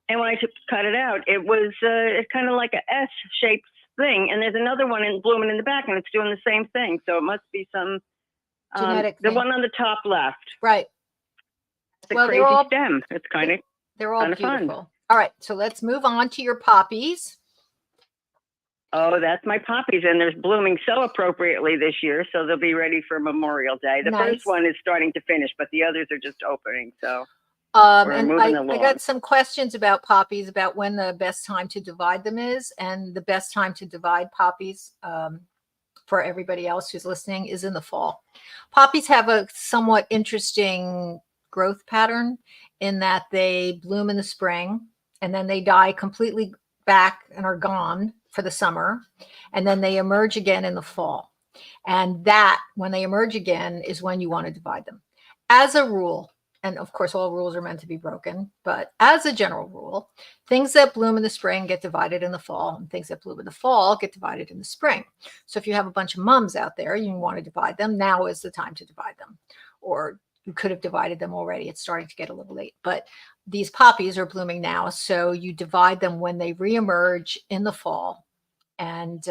And when I cut it out, it was it's kind of like a S-shaped thing. And there's another one blooming in the back, and it's doing the same thing. So it must be some genetic the thing. one on the top left. Right. The crazy stem. It's they're all beautiful. Fun. All right, so let's move on to your poppies. Oh, that's my poppies, and they're blooming so appropriately this year, so they'll be ready for Memorial Day. The first one is starting to finish, but the others are just opening. So and I got some questions about poppies, about when the best time to divide them is, and the best time to divide poppies for everybody else who's listening is in the fall. Poppies have a somewhat interesting growth pattern in that they bloom in the spring, and then they die completely back and are gone for the summer, and then they emerge again in the fall. And that, when they emerge again, is when you want to divide them. As a rule, and of course all rules are meant to be broken, but as a general rule, things that bloom in the spring get divided in the fall, and things that bloom in the fall get divided in the spring. So if you have a bunch of mums out there, you want to divide them, now is the time to divide them. Or you could have divided them already. It's starting to get a little late, but these poppies are blooming now. So you divide them when they reemerge in the fall, and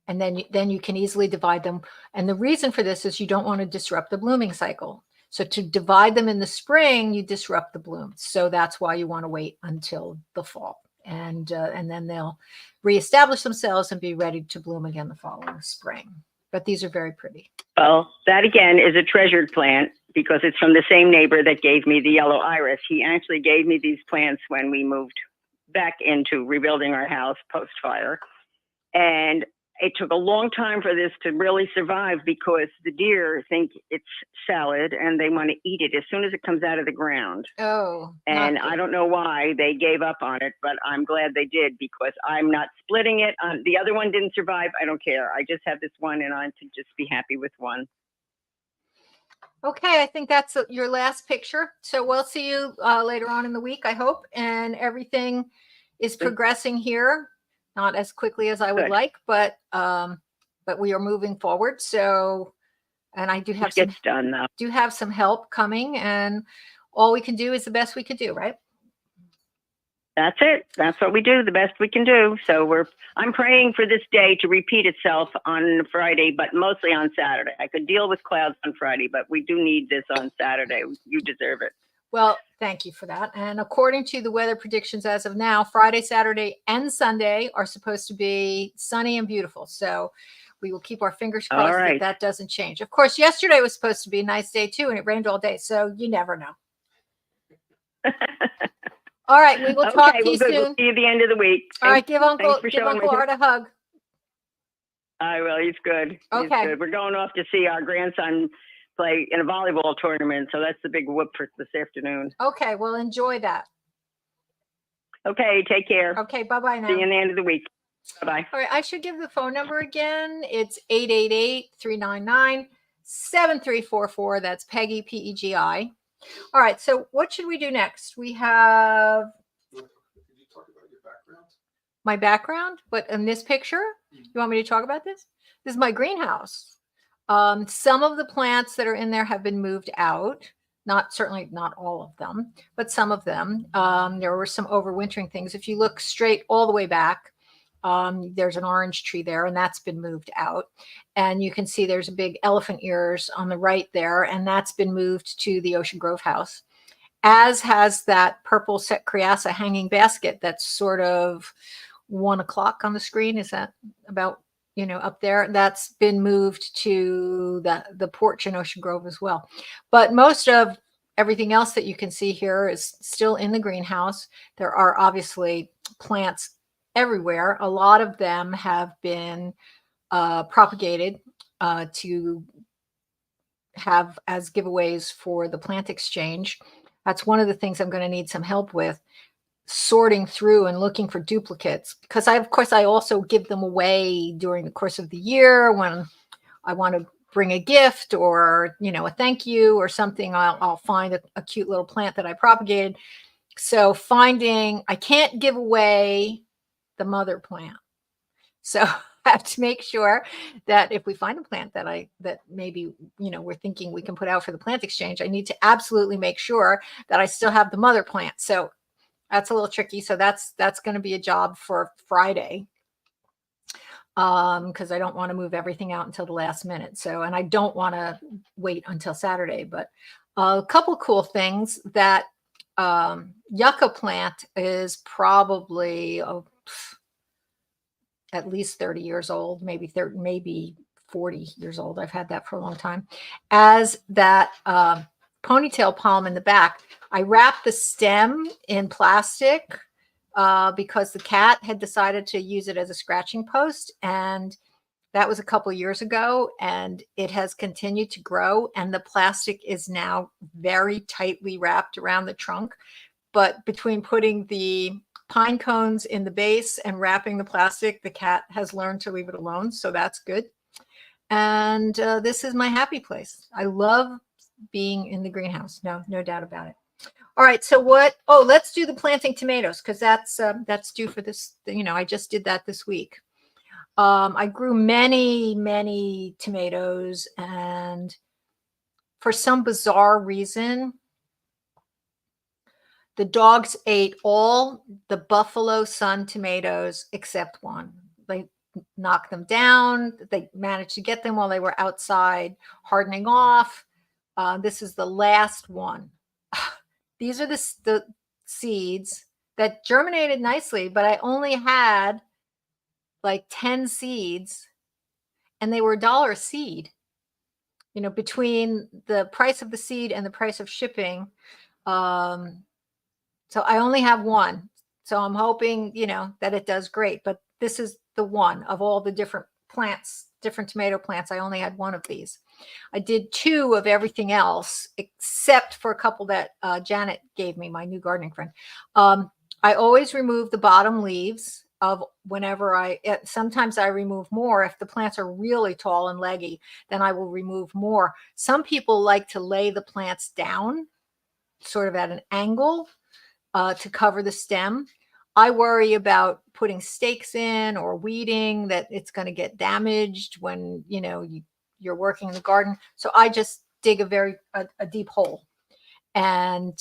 then you can easily divide them. And the reason for this is you don't want to disrupt the blooming cycle. So to divide them in the spring, you disrupt the bloom. So that's why you want to wait until the fall, and then they'll reestablish themselves and be ready to bloom again the following spring. But these are very pretty. Well, that again is a treasured plant because it's from the same neighbor that gave me the yellow iris. He actually gave me these plants when we moved back into rebuilding our house post-fire. And it took a long time for this to really survive because the deer think it's salad and they want to eat it as soon as it comes out of the ground. Oh. And I don't know why they gave up on it, but I'm glad they did because I'm not splitting it. The other one didn't survive. I don't care. I just have this one and I'm to just be happy with one. Okay, I think that's your last picture. So we'll see you later on in the week, I hope. And everything is progressing here. Not as quickly as I would like, but we are moving forward. So, and I do have some help coming, and all we can do is the best we could do, right? That's it. That's what we do, the best we can do. So I'm praying for this day to repeat itself on Friday, but mostly on Saturday. I could deal with clouds on Friday, but we do need this on Saturday. You deserve it. Well, thank you for that. And according to the weather predictions as of now, Friday, Saturday, and Sunday are supposed to be sunny and beautiful. So we will keep our fingers All crossed that right. that doesn't change. Of course, yesterday was supposed to be a nice day too, and it rained all day. So you never know. All right. We will talk Okay, to well, you good. We'll soon. see you at the end of the week. All right. Thanks for Give showing Uncle me. Art a hug. I will. He's good. He's Okay. good. We're going off to see our grandson play in a volleyball tournament, so that's the big whoop for this afternoon. Okay. Well, enjoy that. Okay, take care. Okay. Bye-bye now. See you in the end of the week. Bye-bye. All right. I should give the phone number again. It's 888-399-7344. That's Peggy, Pegi. All right. So what should we do next? We have Could you talk about your background? my background, but in this picture, you want me to talk about this? This is my greenhouse. Some of the plants that are in there have been moved out. Certainly not all of them, but some of them. There were some overwintering things. If you look straight all the way back, there's an orange tree there, and that's been moved out. And you can see there's a big elephant ears on the right there, and that's been moved to the Ocean Grove house, as has that purple set Criasa hanging basket that's sort of 1 o'clock on the screen. Is that about, up there? That's been moved to the porch in Ocean Grove as well. But most of everything else that you can see here is still in the greenhouse. There are obviously plants everywhere. A lot of them have been propagated to have as giveaways for the plant exchange. That's one of the things I'm going to need some help with, sorting through and looking for duplicates, because of course I also give them away during the course of the year when I want to bring a gift or a thank you or something. I'll find a cute little plant that I propagated. So I can't give away the mother plant, so I have to make sure that if we find a plant that maybe we're thinking we can put out for the plant exchange, I need to absolutely make sure that I still have the mother plant. So that's a little tricky. So that's going to be a job for Friday, because I don't want to move everything out until the last minute. So, and I don't want to wait until Saturday. But a couple cool things, that yucca plant is probably at least 30 years old, maybe 40 years old. I've had that for a long time. As that ponytail palm in the back, I wrapped the stem in plastic because the cat had decided to use it as a scratching post. And that was a couple of years ago, and it has continued to grow. And the plastic is now very tightly wrapped around the trunk. But between putting the pine cones in the base and wrapping the plastic, the cat has learned to leave it alone. So that's good. And this is my happy place. I love being in the greenhouse. No doubt about it. All right. So let's do the planting tomatoes, because that's due for this. I just did that this week. I grew many tomatoes, and for some bizarre reason, the dogs ate all the Buffalo Sun tomatoes except one. They knocked them down. They managed to get them while they were outside hardening off. This is the last one. These are the seeds that germinated nicely, but I only had like 10 seeds, and they were $1 a seed. Between the price of the seed and the price of shipping. So I only have one. So I'm hoping, that it does great. But this is the one of all the different plants, different tomato plants. I only had one of these. I did 2 of everything else, except for a couple that Janet gave me, my new gardening friend. I always remove the bottom leaves of sometimes I remove more. If the plants are really tall and leggy, then I will remove more. Some people like to lay the plants down sort of at an angle to cover the stem. I worry about putting stakes in or weeding, that it's going to get damaged when you're working in the garden. So I just dig a deep hole, and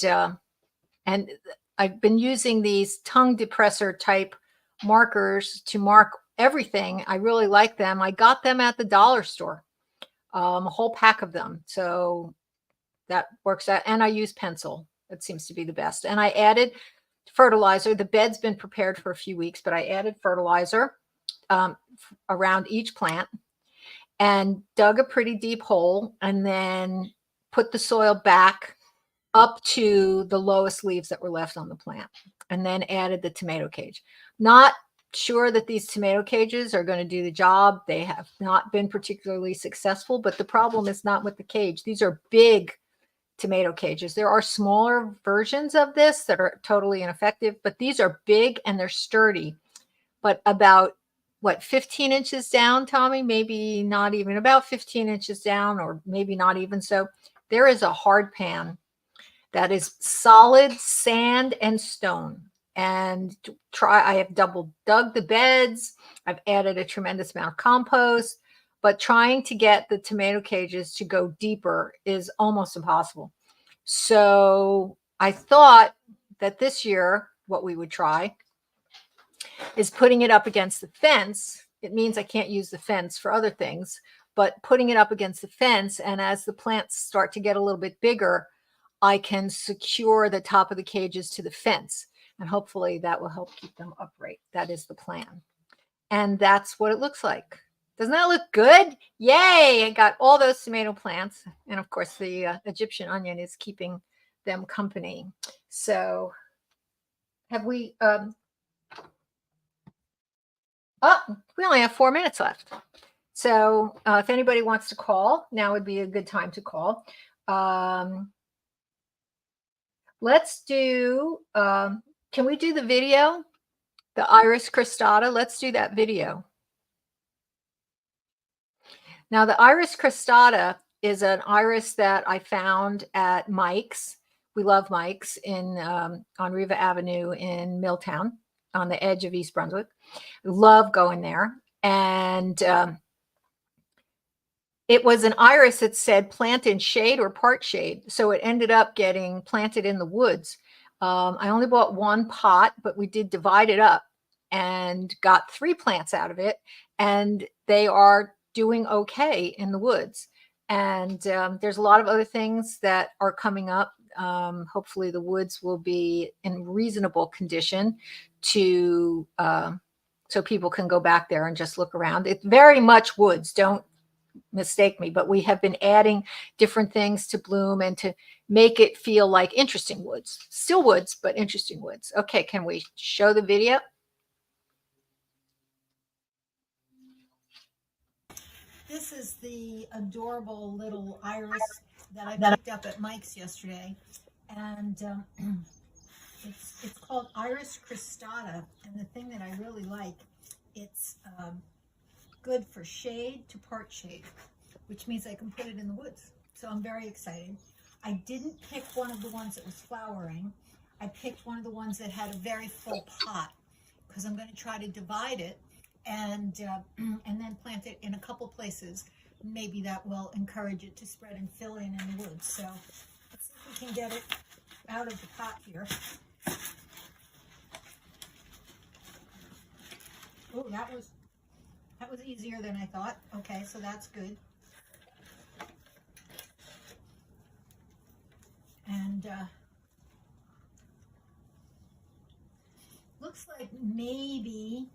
I've been using these tongue depressor type markers to mark everything. I really like them. I got them at the dollar store, a whole pack of them. So that works out. And I use pencil. That seems to be the best. And I added fertilizer. The bed's been prepared for a few weeks, but I added fertilizer around each plant. and dug a pretty deep hole and then put the soil back up to the lowest leaves that were left on the plant, and then added the tomato cage. Not sure that these tomato cages are going to do the job. They have not been particularly successful, but the problem is not with the cage. These are big tomato cages. There are smaller versions of this that are totally ineffective, but these are big and they're sturdy. But about what, 15 inches down, Tommy? Maybe not even, about 15 inches down, or maybe not even so. There is a hard pan that is solid sand and stone. And I have double dug the beds. I've added a tremendous amount of compost, but trying to get the tomato cages to go deeper is almost impossible. So I thought that this year, what we would try is putting it up against the fence. It means I can't use the fence for other things, but putting it up against the fence. And as the plants start to get a little bit bigger, I can secure the top of the cages to the fence, and hopefully that will help keep them upright. That is the plan. And that's what it looks like. Doesn't that look good? Yay! I got all those tomato plants. And of course, the Egyptian onion is keeping them company. So have we, we only have 4 minutes left. So if anybody wants to call, now would be a good time to call. Let's do, can we do the video? The Iris cristata, let's do that video. Now the Iris cristata is an iris that I found at Mike's. We love Mike's on Riva Avenue in Milltown on the edge of East Brunswick. Love going there. And it was an iris that said plant in shade or part shade. So it ended up getting planted in the woods. I only bought one pot, but we did divide it up and got 3 plants out of it. And they are doing okay in the woods. And there's a lot of other things that are coming up. Hopefully the woods will be in reasonable condition to so people can go back there and just look around. It's very much woods. Don't mistake me, but we have been adding different things to bloom and to make it feel like interesting woods. Still woods, but interesting woods. Okay, can we show the video? This is the adorable little iris that I picked up at Mike's yesterday. And it's called Iris cristata. And the thing that I really like, it's good for shade to part shade, which means I can put it in the woods. So I'm very excited. I didn't pick one of the ones that was flowering. I picked one of the ones that had a very full pot because I'm going to try to divide it and then plant it in a couple places. Maybe that will encourage it to spread and fill in the woods. So let's see if we can get it out of the pot here. Oh, that was easier than I thought. Okay, so that's good. And looks like maybe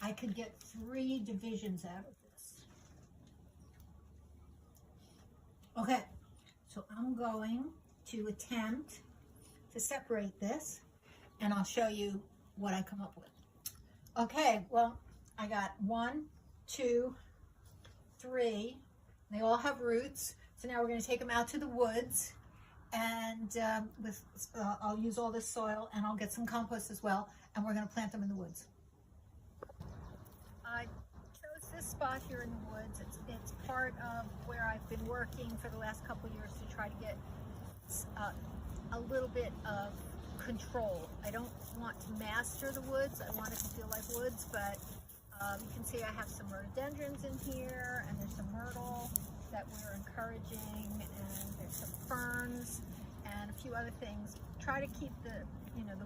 I could get 3 divisions out of this. Okay, so I'm going to attempt to separate this, and I'll show you what I come up with. Okay, well, I got 1, 2, 3. They all have roots. So now we're going to take them out to the woods, and I'll use all this soil, and I'll get some compost as well, and we're going to plant them in the woods. I chose this spot here in the woods. It's part of where I've been working for the last couple of years to try to get a little bit of control. I don't want to master the woods. I want it to feel like woods, but you can see I have some rhododendrons in here, and there's some myrtle that we're encouraging, and there's some ferns and a few other things. Try to keep the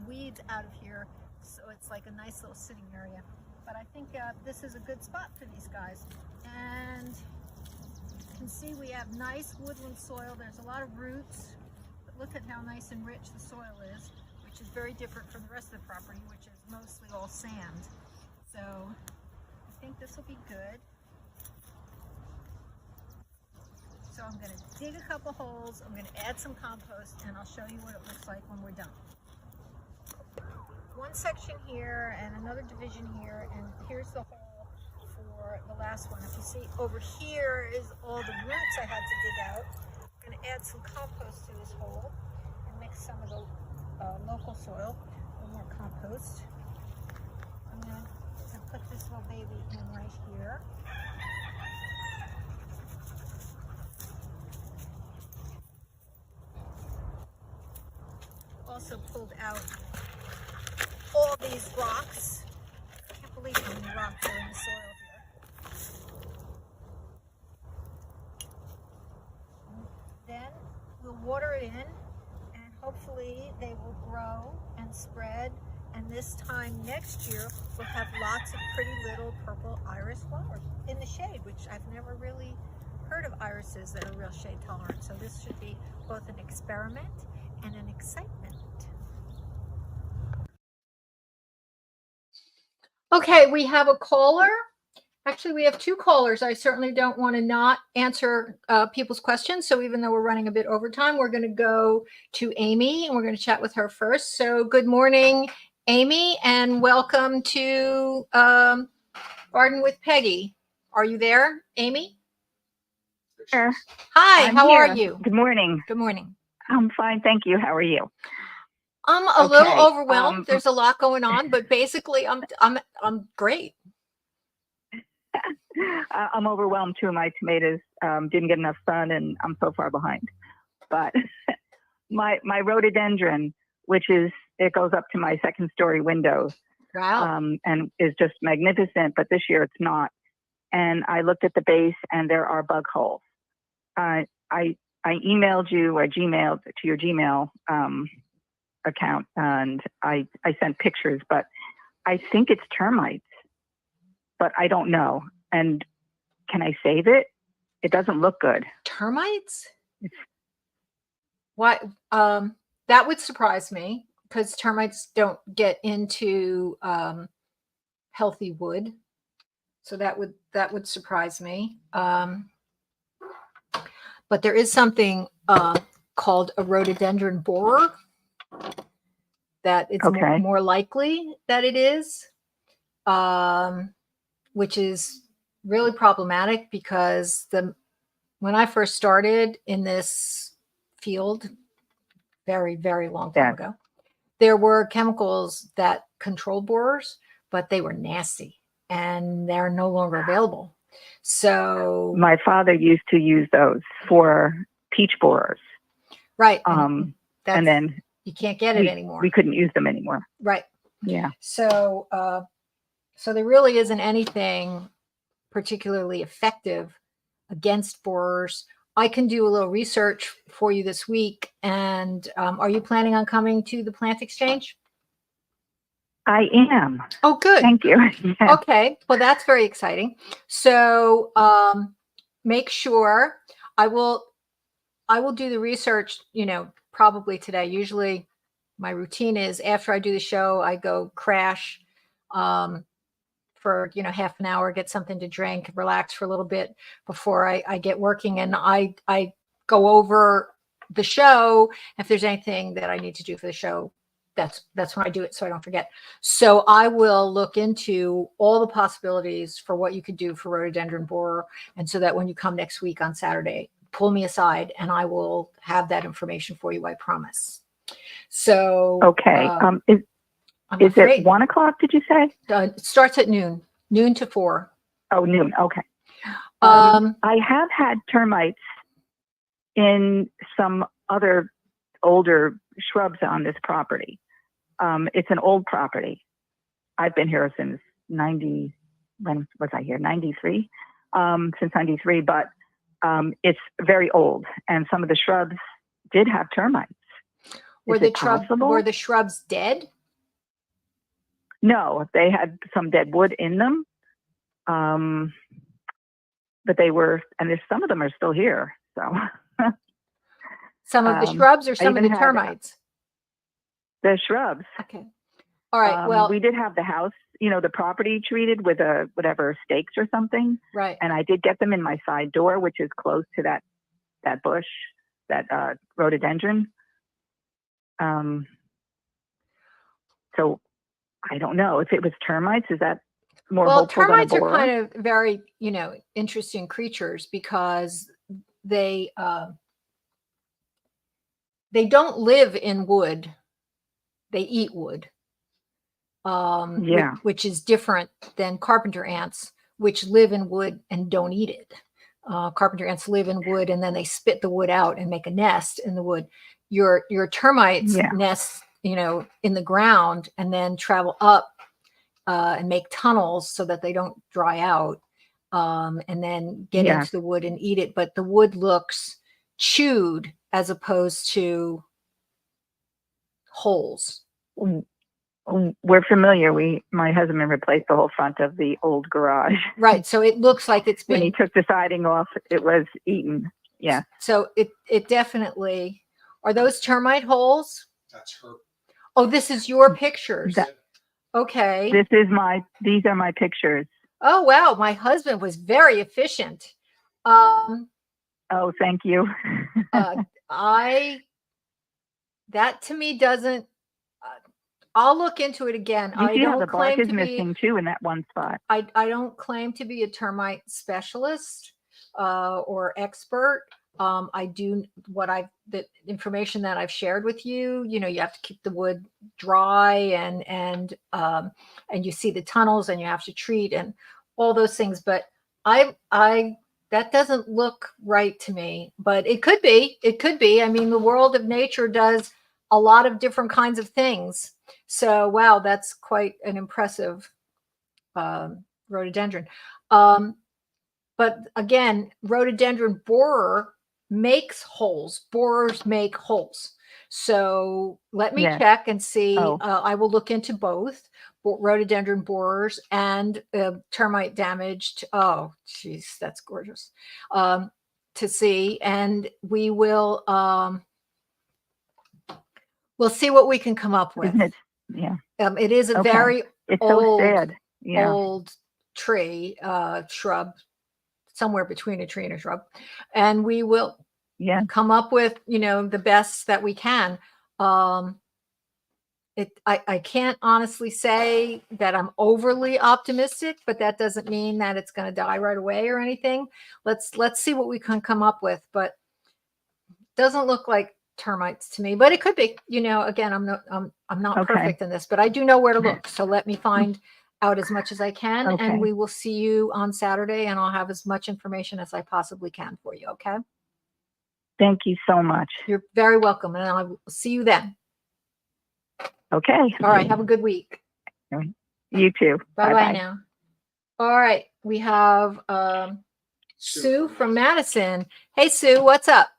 weeds out of here so it's like a nice little sitting area. But I think this is a good spot for these guys. And you can see we have nice woodland soil. There's a lot of roots, but look at how nice and rich the soil is, which is very different from the rest of the property, which is mostly all sand. So I think this will be good. So I'm going to dig a couple holes, I'm going to add some compost, and I'll show you what it looks like when we're done. One section here and another division here, and here's the hole for the last one. If you see over here is all the roots I had to dig out. I'm going to add some compost to this hole and mix some of the local soil, a little more compost. I'm going to put this little baby in right here. Also pulled out all these rocks. I can't believe how many rocks are in the soil here. Then we'll water it in, and hopefully they will grow and spread. And this time next year, we'll have lots of pretty little purple iris flowers in the shade, which I've never really heard of irises that are real shade tolerant. So this should be both an experiment and an excitement. Okay, we have a caller. Actually, we have two callers. I certainly don't want to not answer people's questions. So even though we're running a bit over time, we're going to go to Amy and we're going to chat with her first. So good morning, Amy, and welcome to Garden with Peggy. Are you there, Amy? Sure. Hi, I'm how here. are you? Good morning. Good morning. I'm fine, thank you. How are you? I'm a little Okay, overwhelmed. There's a lot going on, but basically I'm great. I'm overwhelmed too. My tomatoes didn't get enough sun, and I'm so far behind. But my rhododendron, which it goes up to my second story window, Wow. and is just magnificent. But this year it's not. And I looked at the base, and there are bug holes. I emailed you or Gmailed to your Gmail account, and I sent pictures, but I think it's termites, but I don't know. And can I save it? It doesn't look good. Termites? What? That would surprise me because termites don't get into healthy wood, so that would surprise me. But there is something called a rhododendron borer that it's Okay. more likely that it is, which is really problematic because when I first started in this field very, very long time ago, there were chemicals that controlled borers, but they were nasty and they're no longer available. So my father used to use those for peach borers. Right. And then you can't get it anymore. We couldn't use them anymore. Right. Yeah. So so there really isn't anything particularly effective against borers. I can do a little research for you this week. And are you planning on coming to the plant exchange? I am. Oh, good. Thank you. Yeah. Okay. Well, that's very exciting. So make sure I will do the research, probably today. Usually my routine is after I do the show, I go crash for, half an hour, get something to drink, relax for a little bit before I get working. And I go over the show. If there's anything that I need to do for the show, that's when I do it so I don't forget. So I will look into all the possibilities for what you could do for rhododendron borer. And so that when you come next week on Saturday, pull me aside and I will have that information for you. I promise. So, okay. Is it 1 o'clock? Did you say? It starts at noon to 4. Oh, noon. Okay. I have had termites in some other older shrubs on this property. It's an old property. I've been here since 90. When was I here? 93. Since 93, but it's very old, and some of the shrubs did have termites. Were the shrubs dead? No, they had some dead wood in them. But they were, and there's some of them are still here. So some of the shrubs or some of the termites? The shrubs. Okay. All right. Well, we did have the house, the property treated with whatever stakes or something. Right. And I did get them in my side door, which is close to that bush, that rhododendron. So I don't know if it was termites. Is that more Well, hopeful than a termites are borer? kind of very, interesting creatures because they don't live in wood. They eat wood. Yeah. Which is different than carpenter ants, which live in wood and don't eat it. Carpenter ants live in wood and then they spit the wood out and make a nest in the wood. Your termites Yeah. nest, in the ground and then travel up and make tunnels so that they don't dry out, and then get Yeah. into the wood and eat it. But the wood looks chewed as opposed to holes. We're familiar. My husband replaced the whole front of the old garage. Right. So it looks like it's been. When he took the siding off, it was eaten. Yeah. So it definitely. Are those termite holes? That's her. Oh, this is your pictures. That- Okay. These are my pictures. Oh, wow. My husband was very efficient. Oh, thank you. That to me doesn't, I'll look into it again. You I see how don't the bark claim is to be, missing too in that one spot. I don't claim to be a termite specialist or expert. I do the information that I've shared with you, you have to keep the wood dry and you see the tunnels and you have to treat and all those things. But that doesn't look right to me, but it could be. I mean, the world of nature does a lot of different kinds of things. So, wow, that's quite an impressive rhododendron. But again, rhododendron borer makes holes. Borers make holes. So let me check and see. Oh. I will look into both rhododendron borers and termite damaged. Oh, geez, that's gorgeous to see. And we will we'll see what we can come up with. Isn't it? Yeah. It is a Okay. very It's old, so sad. Yeah. old tree, shrub, somewhere between a tree and a shrub. And we will come up with, the best that we can. I can't honestly say that I'm overly optimistic, but that doesn't mean that it's going to die right away or anything. Let's see what we can come up with, but it doesn't look like termites to me, but it could be. Again, I'm not perfect in this, but I do know where to look. So let me find out as much as I can, and we will see you on Saturday, and I'll have as much information as I possibly can for you. Okay. Thank you so much. You're very welcome, and I'll see you then. Okay. All right. Have a good week. You too. Bye-bye now. All right. We have Sue from Madison. Hey, Sue, what's up?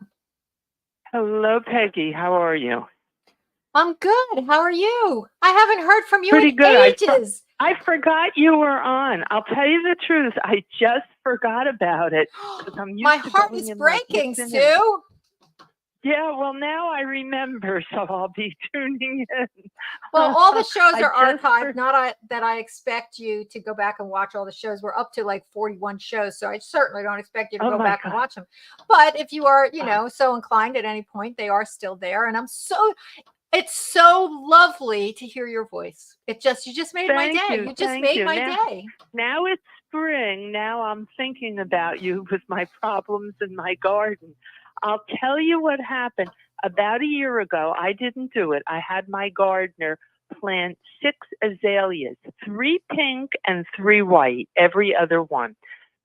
Hello, Peggy. How are you? I'm good. How are you? I haven't heard from you Pretty in good. ages. I forgot you were on. I'll tell you the truth. I just forgot about it. My heart is breaking, Sue. Yeah, well, now I remember, so I'll be tuning in. Well, all the shows are archived. Not that I expect you to go back and watch all the shows. We're up to like 41 shows, so I certainly don't expect you to go back and watch them. But if you are, so inclined at any point, they are still there. And it's so lovely to hear your voice. You just made my day. You just made my day. Now it's spring. Now I'm thinking about you with my problems in my garden. I'll tell you what happened. About a year ago, I didn't do it. I had my gardener plant 6 azaleas, 3 pink and 3 white, every other one.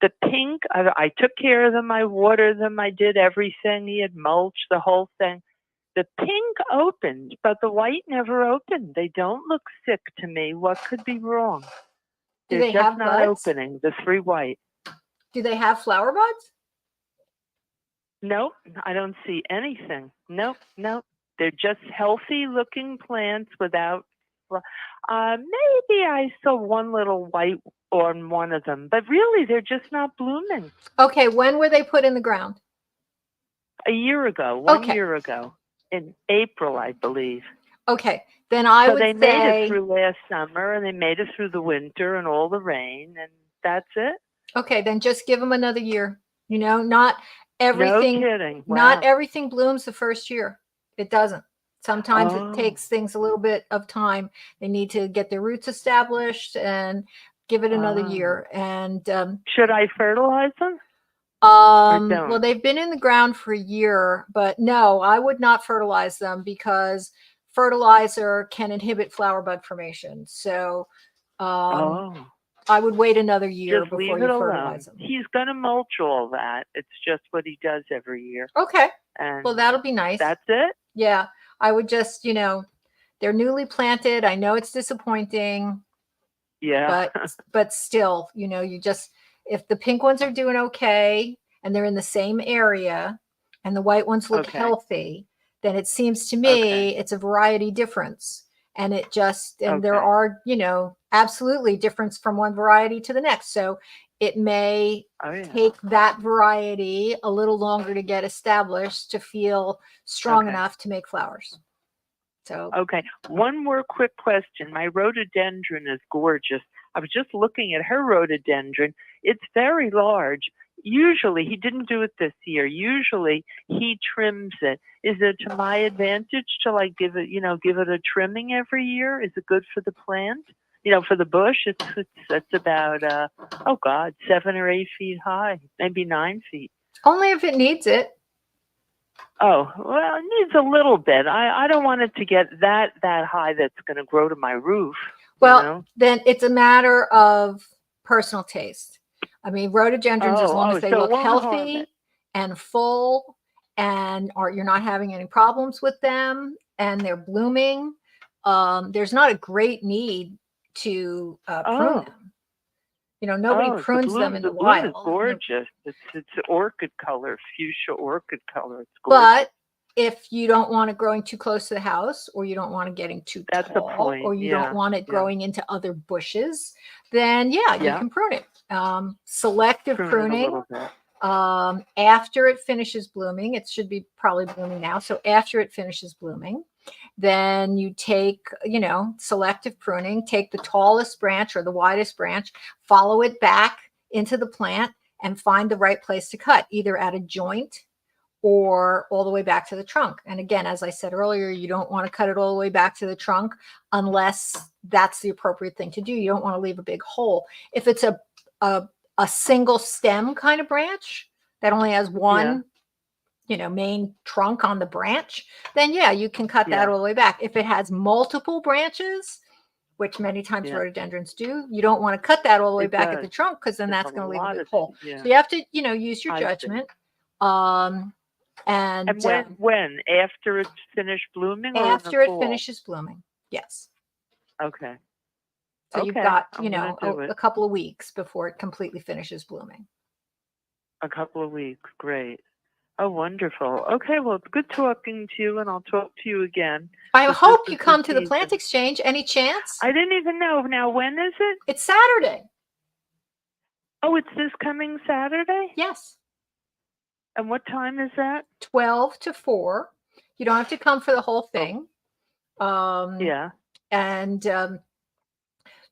The pink, I took care of them. I watered them. I did everything. He had mulched the whole thing. The pink opened, but the white never opened. They don't look sick to me. What could be wrong? They're just not opening, the 3 white. Do they have flower buds? Nope, I don't see anything. Nope. They're just healthy looking plants without, maybe I saw one little white on one of them, but really they're just not blooming. Okay, when were they put in the ground? A year ago, 1 year ago, in April, I believe. Okay, then I would say. So they made it through last summer, and they made it through the winter and all the rain, and that's it. Okay, then just give them another year. everything, No kidding. not Wow. everything blooms the first year. It doesn't. Sometimes it Oh. takes things a little bit of time. They need to get their roots established and give it another Ah. year. And Should I fertilize them? well, don't? they've been in the ground for a year, but no, I would not fertilize them because fertilizer can inhibit flower bud formation. So Oh. I would wait another year Just before leave it you alone. fertilize them. He's gonna mulch all that. It's just what he does every year. Okay. And Well, that'll be nice. that's it? Yeah. I would just, they're newly planted. I know it's disappointing, Yeah. but still, you just, if the pink ones are doing okay and they're in the same area and the white ones look Okay. healthy, then it seems to me it's a variety difference. And there Okay. are, absolutely difference from one variety to the next. So it may Oh yeah. take that variety a little longer to get established to feel strong Okay. enough to make flowers. So Okay. One more quick question. My rhododendron is gorgeous. I was just looking at her rhododendron. It's very large. Usually, he didn't do it this year. Usually, he trims it. Is it to my advantage to give it a trimming every year? Is it good for the plant? For the bush, it's about 7 or 8 feet high, maybe 9 feet. only if it needs it. Oh, well, it needs a little bit. I don't want it to get that high that's going to grow to my roof. Well, then it's a matter of personal taste. I mean, rhododendrons, as long as they so it look won't harm healthy it. and full and you're not having any problems with them and they're blooming, there's not a great need to prune them. Nobody prunes them in the bloom is wild. gorgeous. It's orchid color, fuchsia orchid color. It's gorgeous. But if you don't want it growing too close to the house, or you don't want it getting too That's the tall, point. or you Yeah, don't want it yeah. growing into other bushes, then you Yeah. can prune it. Selective Prune it a pruning. little bit. After it finishes blooming, it should be probably blooming now. So after it finishes blooming, then you take, selective pruning, take the tallest branch or the widest branch, follow it back into the plant and find the right place to cut, either at a joint or all the way back to the trunk. And again, as I said earlier, you don't want to cut it all the way back to the trunk unless that's the appropriate thing to do. You don't want to leave a big hole. If it's a single stem kind of branch that only has one, main trunk on the branch, then you can cut that all the way back. If it has multiple branches, which many times rhododendrons do, you don't want to cut that all the way back at the trunk because then that's going to leave a big hole. So you have to, use your judgment. And when after it's finished blooming, or after in the it fall? finishes blooming, yes. Okay. So you've got, a couple of weeks before it completely finishes blooming. A couple of weeks, great. Oh, wonderful. Okay, well, it's good talking to you, and I'll talk to you again. I hope you come to the plant exchange. Any chance? I didn't even know. Now, when is it? It's Saturday. Oh, it's this coming Saturday? Yes. And what time is that? 12 to 4. You don't have to come for the whole thing. Yeah. And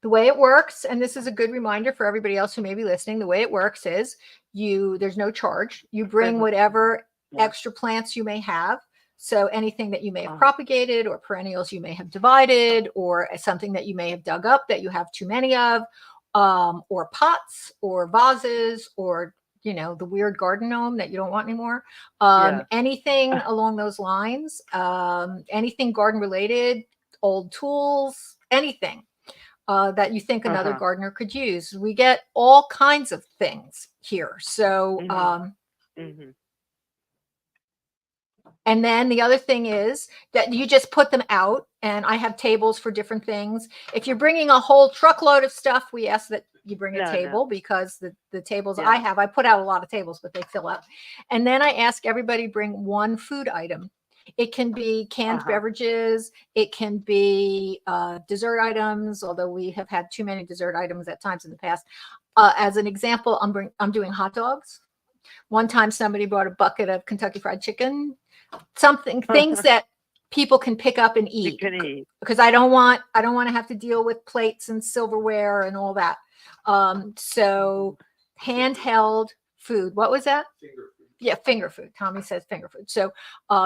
the way it works, and this is a good reminder for everybody else who may be listening, the way it works is there's no charge. You bring whatever extra plants you may have. So anything that you may have propagated, or perennials you may have divided, or something that you may have dug up that you have too many of, or pots or vases, or the weird garden gnome that you don't want anymore. Anything along those lines, anything garden related, old tools, anything that you think another gardener could use. We get all kinds of things here. So, and then the other thing is that you just put them out, and I have tables for different things. If you're bringing a whole truckload of stuff, we ask that you bring a table, because the tables I put out a lot of tables, but they fill up. And then I ask everybody bring one food item. It can be canned beverages. It can be dessert items, although we have had too many dessert items at times in the past. As an example, I'm doing hot dogs. One time somebody brought a bucket of Kentucky Fried Chicken, things that people can pick up and eat. Because I don't want to have to deal with plates and silverware and all that. So handheld food. What was that? Yeah, finger food. Tommy says finger food. So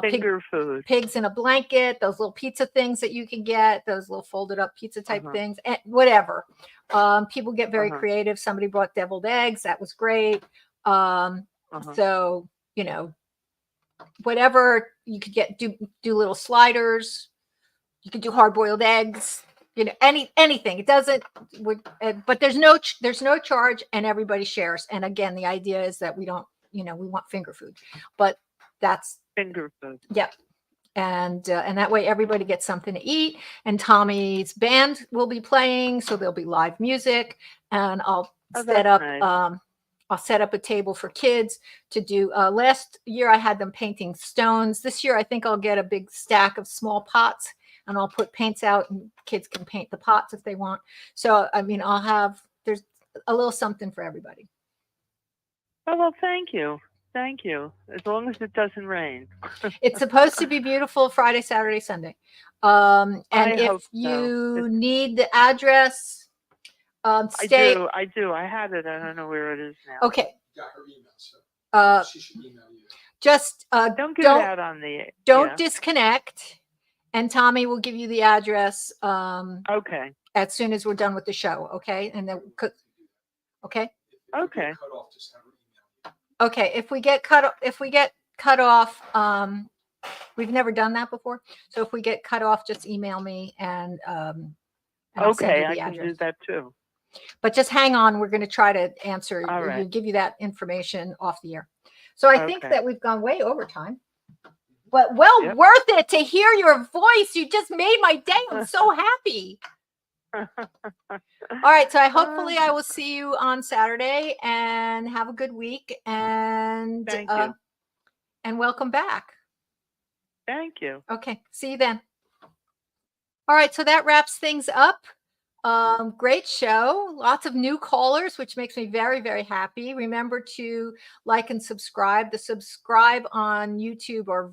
Finger food. pigs in a blanket, those little pizza things that you can get, those little folded up pizza type Uh-huh. things, and whatever. People get very Uh-huh. creative. Somebody brought deviled eggs. That was great. Um, Uh-huh. So, whatever you could get, do little sliders. You could do hard boiled eggs. Anything. It doesn't. But there's no charge, and everybody shares. And again, the idea is that we don't. We want finger food, but that's Finger food. yep. And that way everybody gets something to eat. And Tommy's band will be playing, so there'll be live music. And I'll Oh, set that's up nice. I'll set up a table for kids to do. Last year I had them painting stones. This year I think I'll get a big stack of small pots and I'll put paints out, and kids can paint the pots if they want. So I mean, there's a little something for everybody. Oh, well, thank you. Thank you. As long as it doesn't rain. It's supposed to be beautiful Friday, Saturday, Sunday. And I if hope so. you need the address, I stay. do. I have it. I don't know where it is now. Okay. Got her email, so she should email you. Just Don't give it out on the. don't yeah. disconnect, and Tommy will give you the address Okay. as soon as we're done with the show. Okay, and then okay. Okay. Cut off, just have her email you. Okay, if we get cut off, we've never done that before. So if we get cut off, just email me and I'll send Okay, you I the can address. do that too. But just hang on, we're going to try to answer. All right. Give you that information off the air. So I think Okay. that we've gone way over time, but well Yep. worth it to hear your voice. You just made my day. I'm so happy. All right, so hopefully I will see you on Saturday, and have a good week, and Thank you. and welcome back. Thank you. Okay, see you then. All right, so that wraps things up. Great show. Lots of new callers, which makes me very, very happy. Remember to like and subscribe. The subscribe on YouTube are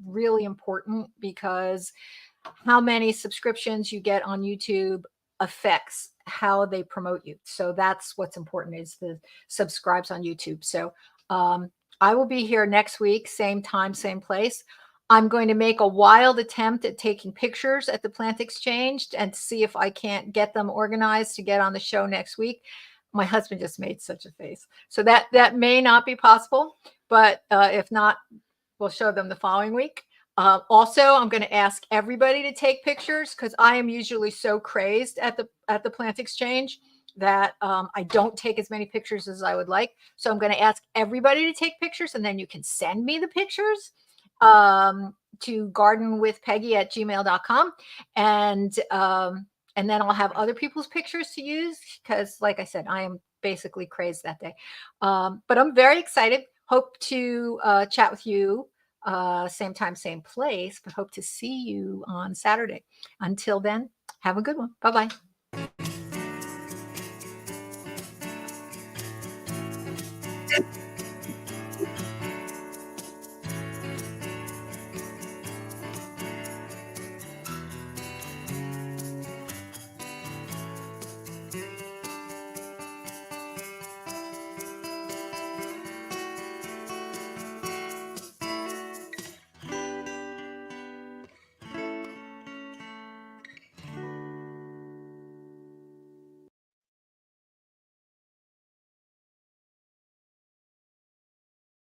really important, because how many subscriptions you get on YouTube affects how they promote you. So that's what's important, is the subscribes on YouTube. So I will be here next week, same time, same place. I'm going to make a wild attempt at taking pictures at the Plant Exchange and see if I can't get them organized to get on the show next week. My husband just made such a face. So that may not be possible, but if not, we'll show them the following week. Also, I'm going to ask everybody to take pictures, because I am usually so crazed at the Plant Exchange that I don't take as many pictures as I would like. So I'm going to ask everybody to take pictures, and then you can send me the pictures to gardenwithpeggy@gmail.com. And then I'll have other people's pictures to use, because like I said, I am basically crazed that day. But I'm very excited. Hope to chat with you same time, same place, but hope to see you on Saturday. Until then, have a good one. Bye-bye.